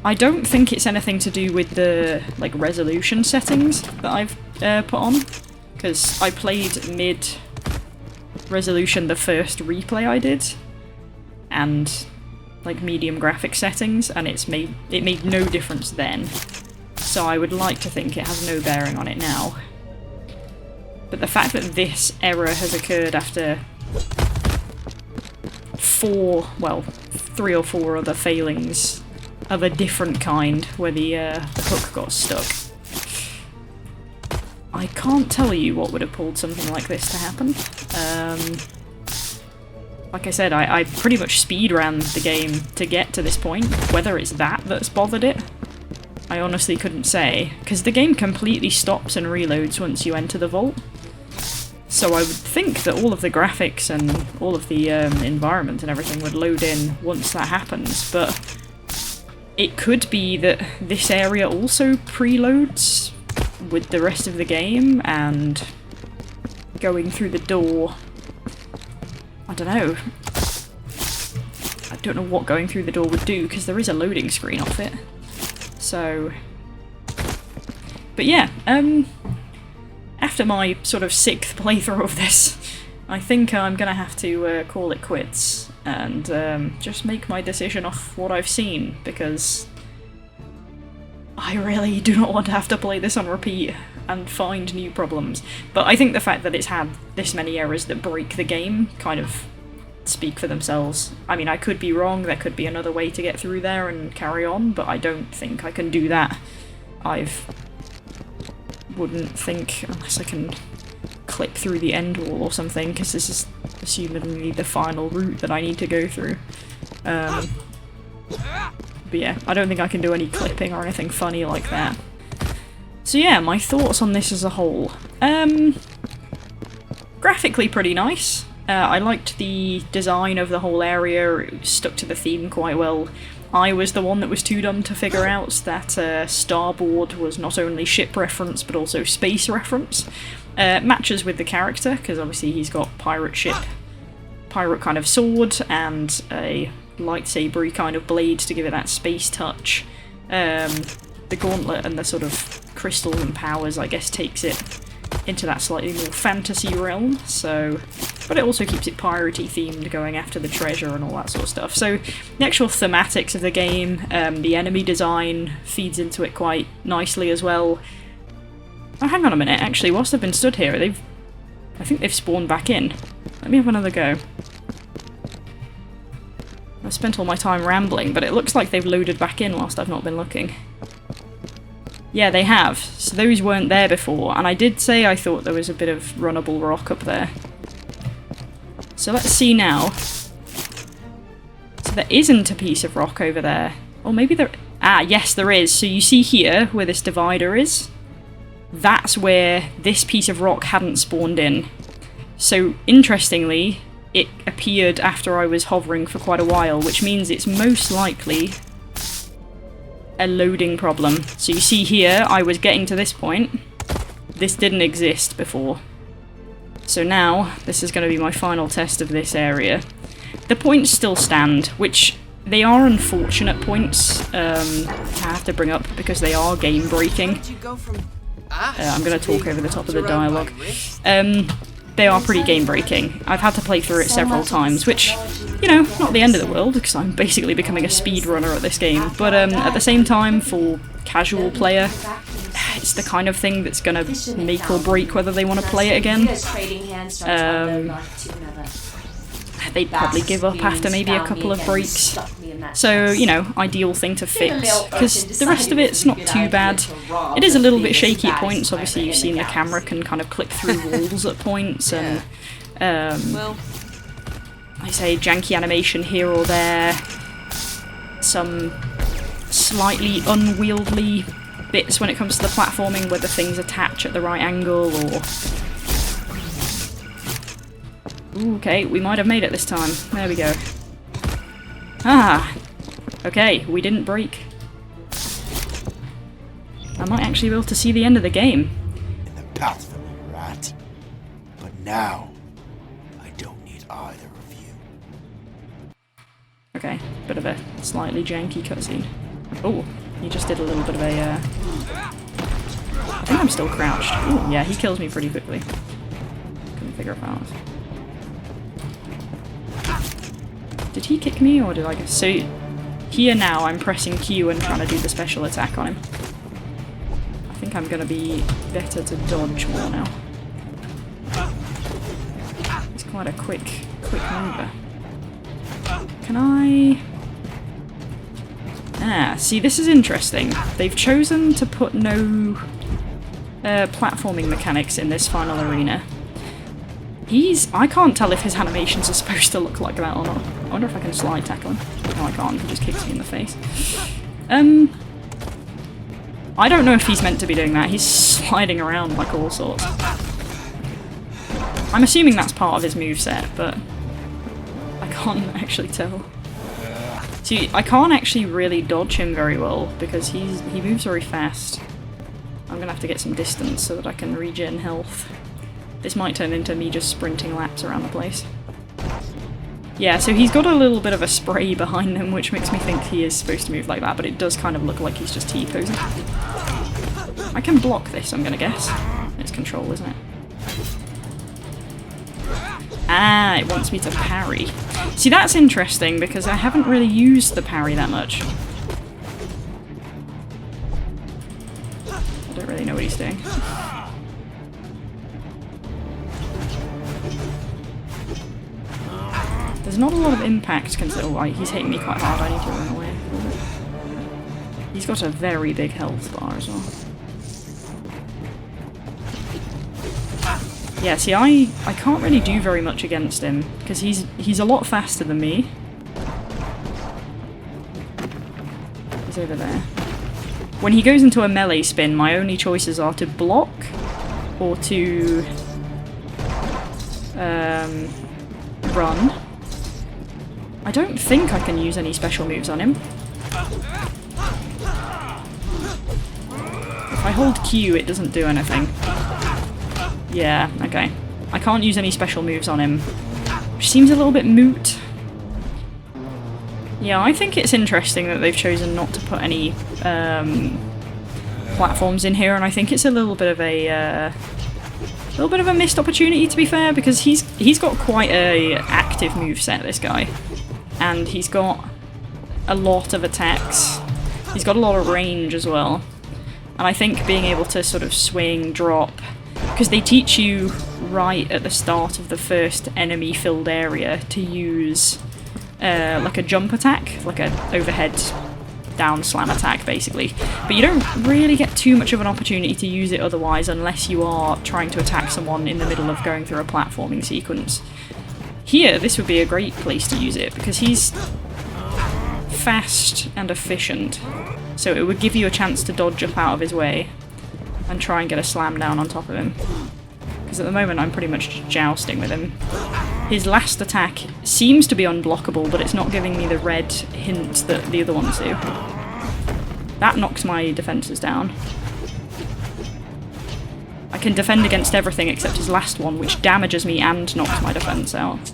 A: I don't think it's anything to do with the like resolution settings that I've put on, because I played mid-resolution the first replay I did, and like medium graphic settings, and it made no difference then. So I would like to think it has no bearing on it now. But the fact that this error has occurred after 3 or 4 other failings of a different kind where the hook got stuck. I can't tell you what would have pulled something like this to happen. like I said, I pretty much speed ran the game to get to this point. Whether it's that's bothered it, I honestly couldn't say, because the game completely stops and reloads once you enter the vault. So I would think that all of the graphics and all of the environment and everything would load in once that happens, but it could be that this area also preloads with the rest of the game, and going through the door, I don't know. I don't know what going through the door would do, because there is a loading screen off it. So, but yeah, after my sort of 6th playthrough of this, I think I'm gonna have to call it quits and just make my decision off what I've seen, because I really do not want to have to play this on repeat and find new problems. But I think the fact that it's had this many errors that break the game kind of speak for themselves. I mean, I could be wrong, there could be another way to get through there and carry on, but I don't think I can do that. Wouldn't think, unless I can clip through the end wall or something, because this is assumedly the final route that I need to go through. But yeah, I don't think I can do any clipping or anything funny like that. So yeah, my thoughts on this as a whole. Graphically pretty nice. I liked the design of the whole area, it stuck to the theme quite well. I was the one that was too dumb to figure out that Starboard was not only ship reference but also space reference. Matches with the character, because obviously he's got pirate kind of sword, and a lightsabery kind of blade to give it that space touch. The gauntlet and the sort of crystals and powers, I guess, takes it into that slightly more fantasy realm, so, but it also keeps it piratey themed, going after the treasure and all that sort of stuff. So the actual thematics of the game, the enemy design feeds into it quite nicely as well. Oh, hang on a minute, actually, whilst I've been stood here, I think they've spawned back in. Let me have another go. I've spent all my time rambling, but it looks like they've loaded back in whilst I've not been looking. Yeah, they have. So those weren't there before, and I did say I thought there was a bit of runnable rock up there. So let's see now. So there isn't a piece of rock over there. Or maybe there... Ah, yes, there is. So you see here, where this divider is? That's where this piece of rock hadn't spawned in. So, interestingly, it appeared after I was hovering for quite a while, which means it's most likely a loading problem. So you see here, I was getting to this point. This didn't exist before. So now, this is going to be my final test of this area. The points still stand, which they are unfortunate points to have to bring up because they are game breaking. I'm going to talk over the top of the dialogue. They are pretty game breaking. I've had to play through it several times, which, you know, not the end of the world, because I'm basically becoming a speedrunner at this game, but at the same time, for casual player, it's the kind of thing that's going to make or break whether they want to play it again. They'd probably give up after maybe a couple of breaks. So, you know, ideal thing to fix, because the rest of it's not too bad. It is a little bit shaky at points. Obviously you've seen the camera can kind of clip through walls at points, and I say janky animation here or there, some slightly unwieldy bits when it comes to the platforming where the things attach at the right angle, or... Ooh, okay, we might have made it this time. There we go. Ah! Okay, we didn't break. I might actually be able to see the end of the game.
G: In the path for me, rat. But now, I don't need either of you.
A: Okay, bit of a slightly janky cutscene. Oh, he just did a little bit of a, I think I'm still crouched. Ooh, yeah, he kills me pretty quickly. Couldn't figure it out. Did he kick me, or did I... So, here now I'm pressing Q and trying to do the special attack on him. I think I'm going to be better to dodge more now. It's quite a quick mover. Can I... Ah, see, this is interesting. They've chosen to put no platforming mechanics in this final arena. I can't tell if his animations are supposed to look like that or not. I wonder if I can slide tackle him. No, I can't. He just kicks me in the face. I don't know if he's meant to be doing that. He's sliding around like all sorts. I'm assuming that's part of his moveset, but I can't actually tell. See, I can't actually really dodge him very well because he moves very fast. I'm gonna have to get some distance so that I can regen health. This might turn into me just sprinting laps around the place. Yeah, so he's got a little bit of a spray behind him, which makes me think he is supposed to move like that, but it does kind of look like he's just T-posing. I can block this, I'm gonna guess. It's control, isn't it? Ah, it wants me to parry. See, that's interesting, because I haven't really used the parry that much. I don't really know what he's doing. There's not a lot of impact considering he's hitting me quite hard. I need to run away. He's got a very big health bar as well. Yeah, see, I can't really do very much against him because he's a lot faster than me. He's over there. When he goes into a melee spin, my only choices are to block or to run. I don't think I can use any special moves on him. If I hold Q, it doesn't do anything. Yeah, okay. I can't use any special moves on him, which seems a little bit moot. Yeah, I think it's interesting that they've chosen not to put any platforms in here, and I think it's a little bit of a missed opportunity, to be fair, because he's got quite a active moveset, this guy. And he's got a lot of attacks. He's got a lot of range as well. And I think being able to sort of swing, drop, because they teach you right at the start of the first enemy-filled area to use like a jump attack, like an overhead down slam attack, basically. But you don't really get too much of an opportunity to use it otherwise unless you are trying to attack someone in the middle of going through a platforming sequence. Here, this would be a great place to use it, because he's fast and efficient, so it would give you a chance to dodge up out of his way and try and get a slam down on top of him. Because at the moment I'm pretty much just jousting with him. His last attack seems to be unblockable, but it's not giving me the red hint that the other ones do. That knocks my defences down. I can defend against everything except his last one, which damages me and knocks my defense out.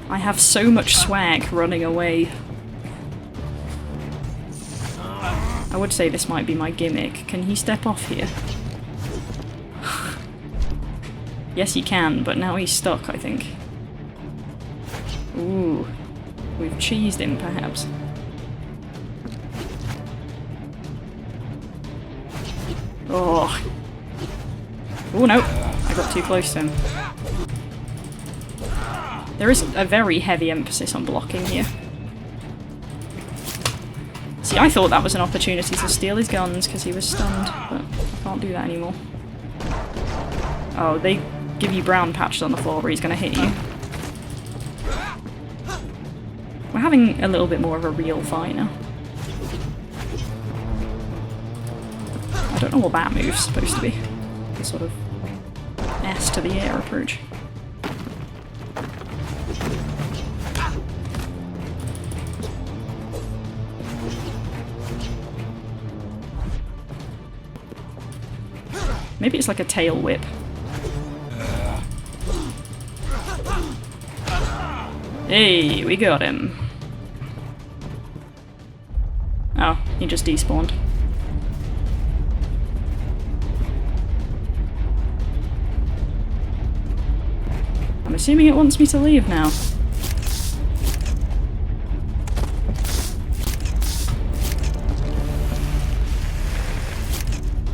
A: I have so much swag running away. I would say this might be my gimmick. Can he step off here? Yes, he can, but now he's stuck, I think. Ooh. We've cheesed him, perhaps. Oh. Oh no, I got too close to him. There is a very heavy emphasis on blocking here. See, I thought that was an opportunity to steal his guns because he was stunned, but I can't do that anymore. Oh, they give you brown patches on the floor where he's going to hit you. We're having a little bit more of a real fight now. I don't know what that move's supposed to be. The sort of S to the air approach. Maybe it's like a tail whip. Hey, we got him. Oh, he just despawned. I'm assuming it wants me to leave now.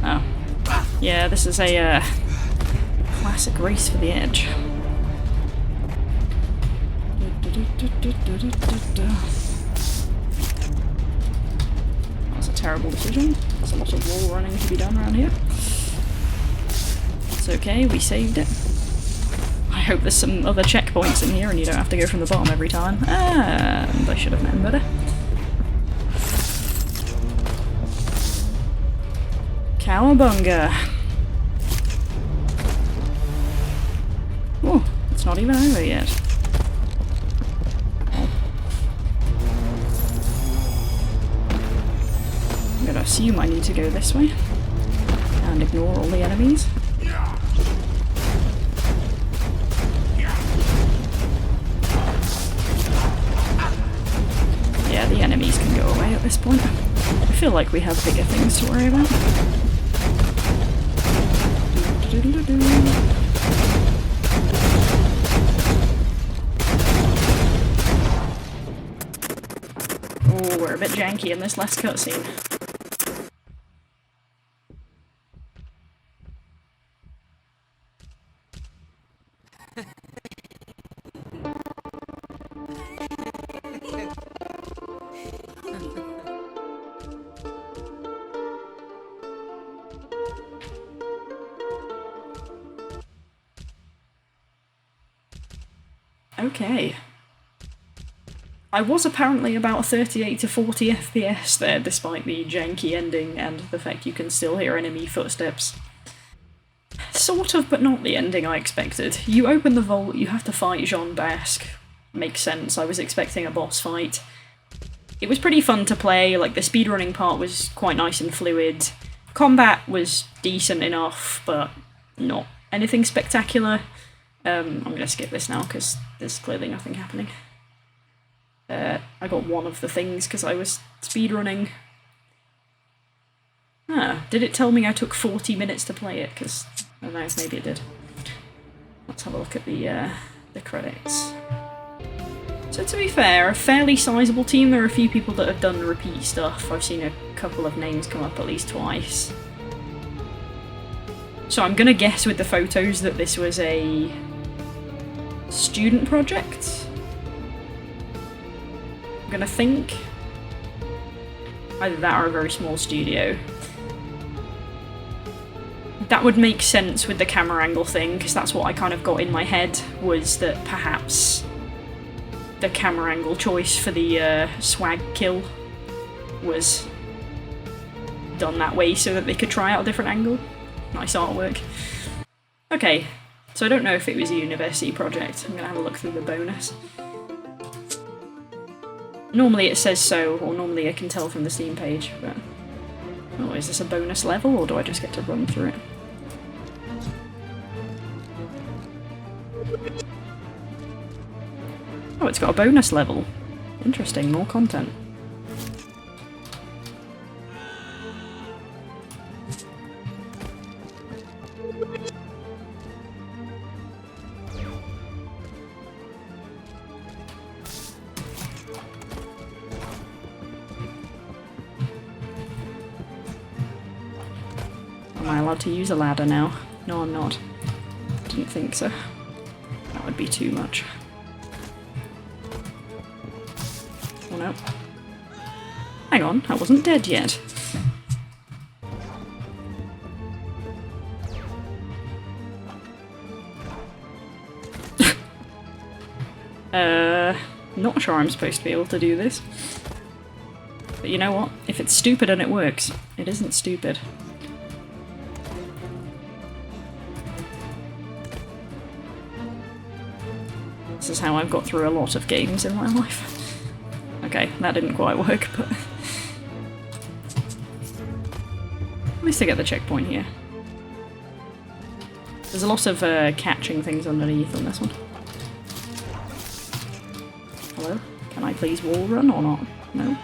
A: Oh. Yeah, this is a classic race for the edge. That's a terrible decision. There's a lot of wall running to be done around here. It's okay, we saved it. I hope there's some other checkpoints in here and you don't have to go from the bottom every time. And I should have known better. Cowabunga! Oh, it's not even over yet. I'm gonna assume I need to go this way and ignore all the enemies. Yeah, the enemies can go away at this point. I feel like we have bigger things to worry about. Oh, we're a bit janky in this last cutscene. Okay. I was apparently about 38 to 40 FPS there, despite the janky ending and the fact you can still hear enemy footsteps. Sort of, but not the ending I expected. You open the vault, you have to fight Jean Basque. Makes sense, I was expecting a boss fight. It was pretty fun to play, like the speedrunning part was quite nice and fluid. Combat was decent enough, but not anything spectacular. I'm gonna skip this now because there's clearly nothing happening. I got one of the things because I was speedrunning. Ah, did it tell me I took 40 minutes to play it? Because, I don't know, maybe it did. Let's have a look at the credits. So to be fair, a fairly sizable team. There are a few people that have done repeat stuff. I've seen a couple of names come up at least twice. So I'm gonna guess with the photos that this was a student project? I'm gonna think. Either that or a very small studio. That would make sense with the camera angle thing, because that's what I kind of got in my head, was that perhaps the camera angle choice for the swag kill was done that way so that they could try out a different angle. Nice artwork. Okay, so I don't know if it was a university project. I'm gonna have a look through the bonus. Normally it says so, or normally I can tell from the Steam page, but... Oh, is this a bonus level, or do I just get to run through it? Oh, it's got a bonus level. Interesting, more content. Am I allowed to use a ladder now? No, I'm not. Didn't think so. That would be too much. Oh no. Hang on, I wasn't dead yet. Not sure I'm supposed to be able to do this. But you know what? If it's stupid and it works, it isn't stupid. This is how I've got through a lot of games in my life. Okay, that didn't quite work, but... At least I get the checkpoint here. There's a lot of catching things underneath on this one. Hello? Can I please wall run or not? No?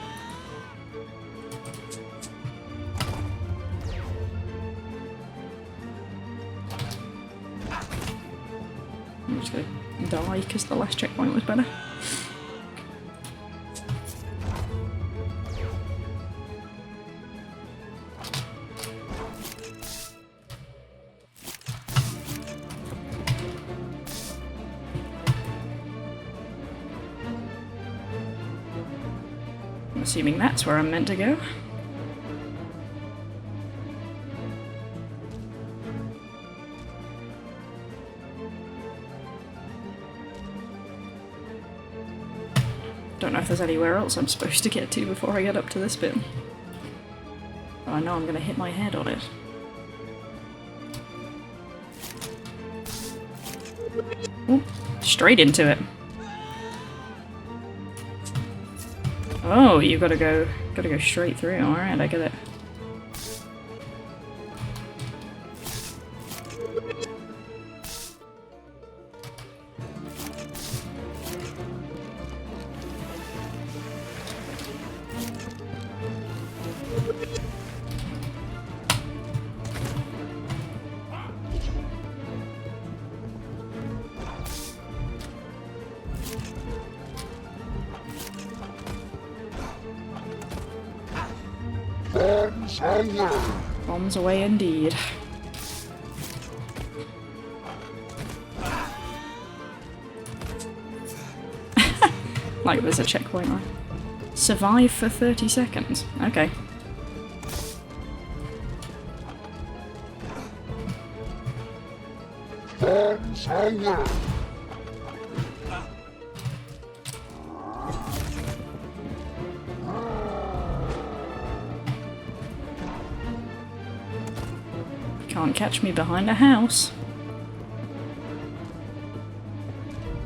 A: I'm just gonna die because the last checkpoint was better. I'm assuming that's where I'm meant to go. Don't know if there's anywhere else I'm supposed to get to before I get up to this bit. But I know I'm gonna hit my head on it. Ooh, straight into it. Oh, you gotta go straight through. Alright, I get it. Bombs away indeed. Like there's a checkpoint, right? Survive for 30 seconds. Okay. Can't catch me behind a house.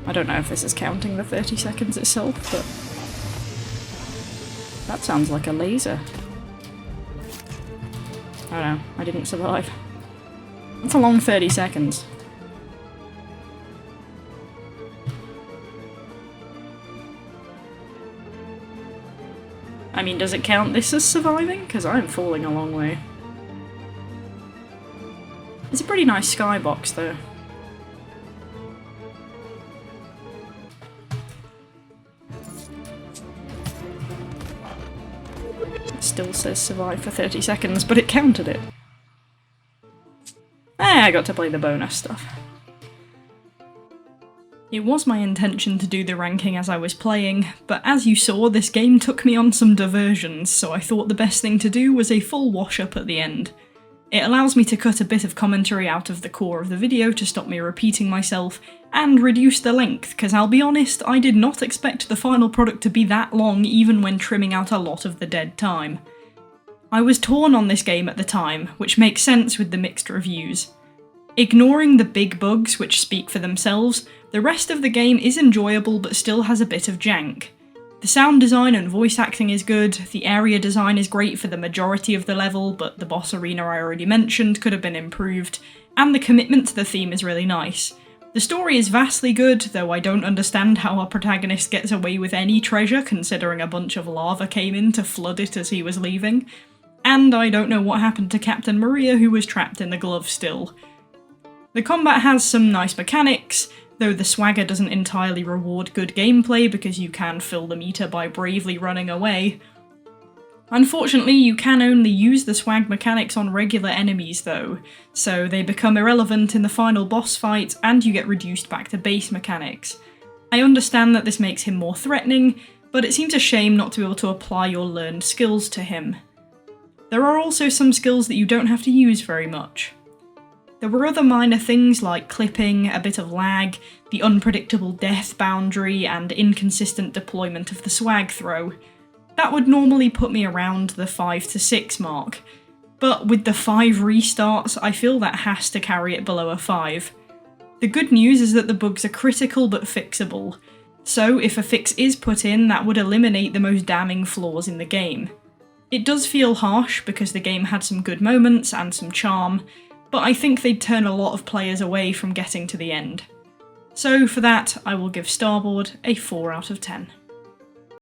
A: I don't know if this is counting the 30 seconds itself, but that sounds like a laser. I don't know, I didn't survive. That's a long 30 seconds. I mean, does it count this as surviving? Because I'm falling a long way. It's a pretty nice skybox, though. It still says survive for 30 seconds, but it counted it. I got to play the bonus stuff. It was my intention to do the ranking as I was playing, but as you saw, this game took me on some diversions, so I thought the best thing to do was a full wash-up at the end. It allows me to cut a bit of commentary out of the core of the video to stop me repeating myself, and reduce the length, because I'll be honest, I did not expect the final product to be that long even when trimming out a lot of the dead time. I was torn on this game at the time, which makes sense with the mixed reviews. Ignoring the big bugs which speak for themselves, the rest of the game is enjoyable but still has a bit of jank. The sound design and voice acting is good, the area design is great for the majority of the level, but the boss arena I already mentioned could have been improved, and the commitment to the theme is really nice. The story is vastly good, though I don't understand how our protagonist gets away with any treasure considering a bunch of lava came in to flood it as he was leaving. And I don't know what happened to Captain Maria, who was trapped in the glove still. The combat has some nice mechanics, though the swagger doesn't entirely reward good gameplay because you can fill the meter by bravely running away. Unfortunately, you can only use the swag mechanics on regular enemies though, so they become irrelevant in the final boss fight and you get reduced back to base mechanics. I understand that this makes him more threatening, but it seems a shame not to be able to apply your learned skills to him. There are also some skills that you don't have to use very much. There were other minor things like clipping, a bit of lag, the unpredictable death boundary, and inconsistent deployment of the swag throw. That would normally put me around the 5 to 6 mark, but with the 5 restarts, I feel that has to carry it below a 5. The good news is that the bugs are critical but fixable, so if a fix is put in, that would eliminate the most damning flaws in the game. It does feel harsh because the game had some good moments and some charm, but I think they'd turn a lot of players away from getting to the end. So for that, I will give Starboard a 4 out of 10.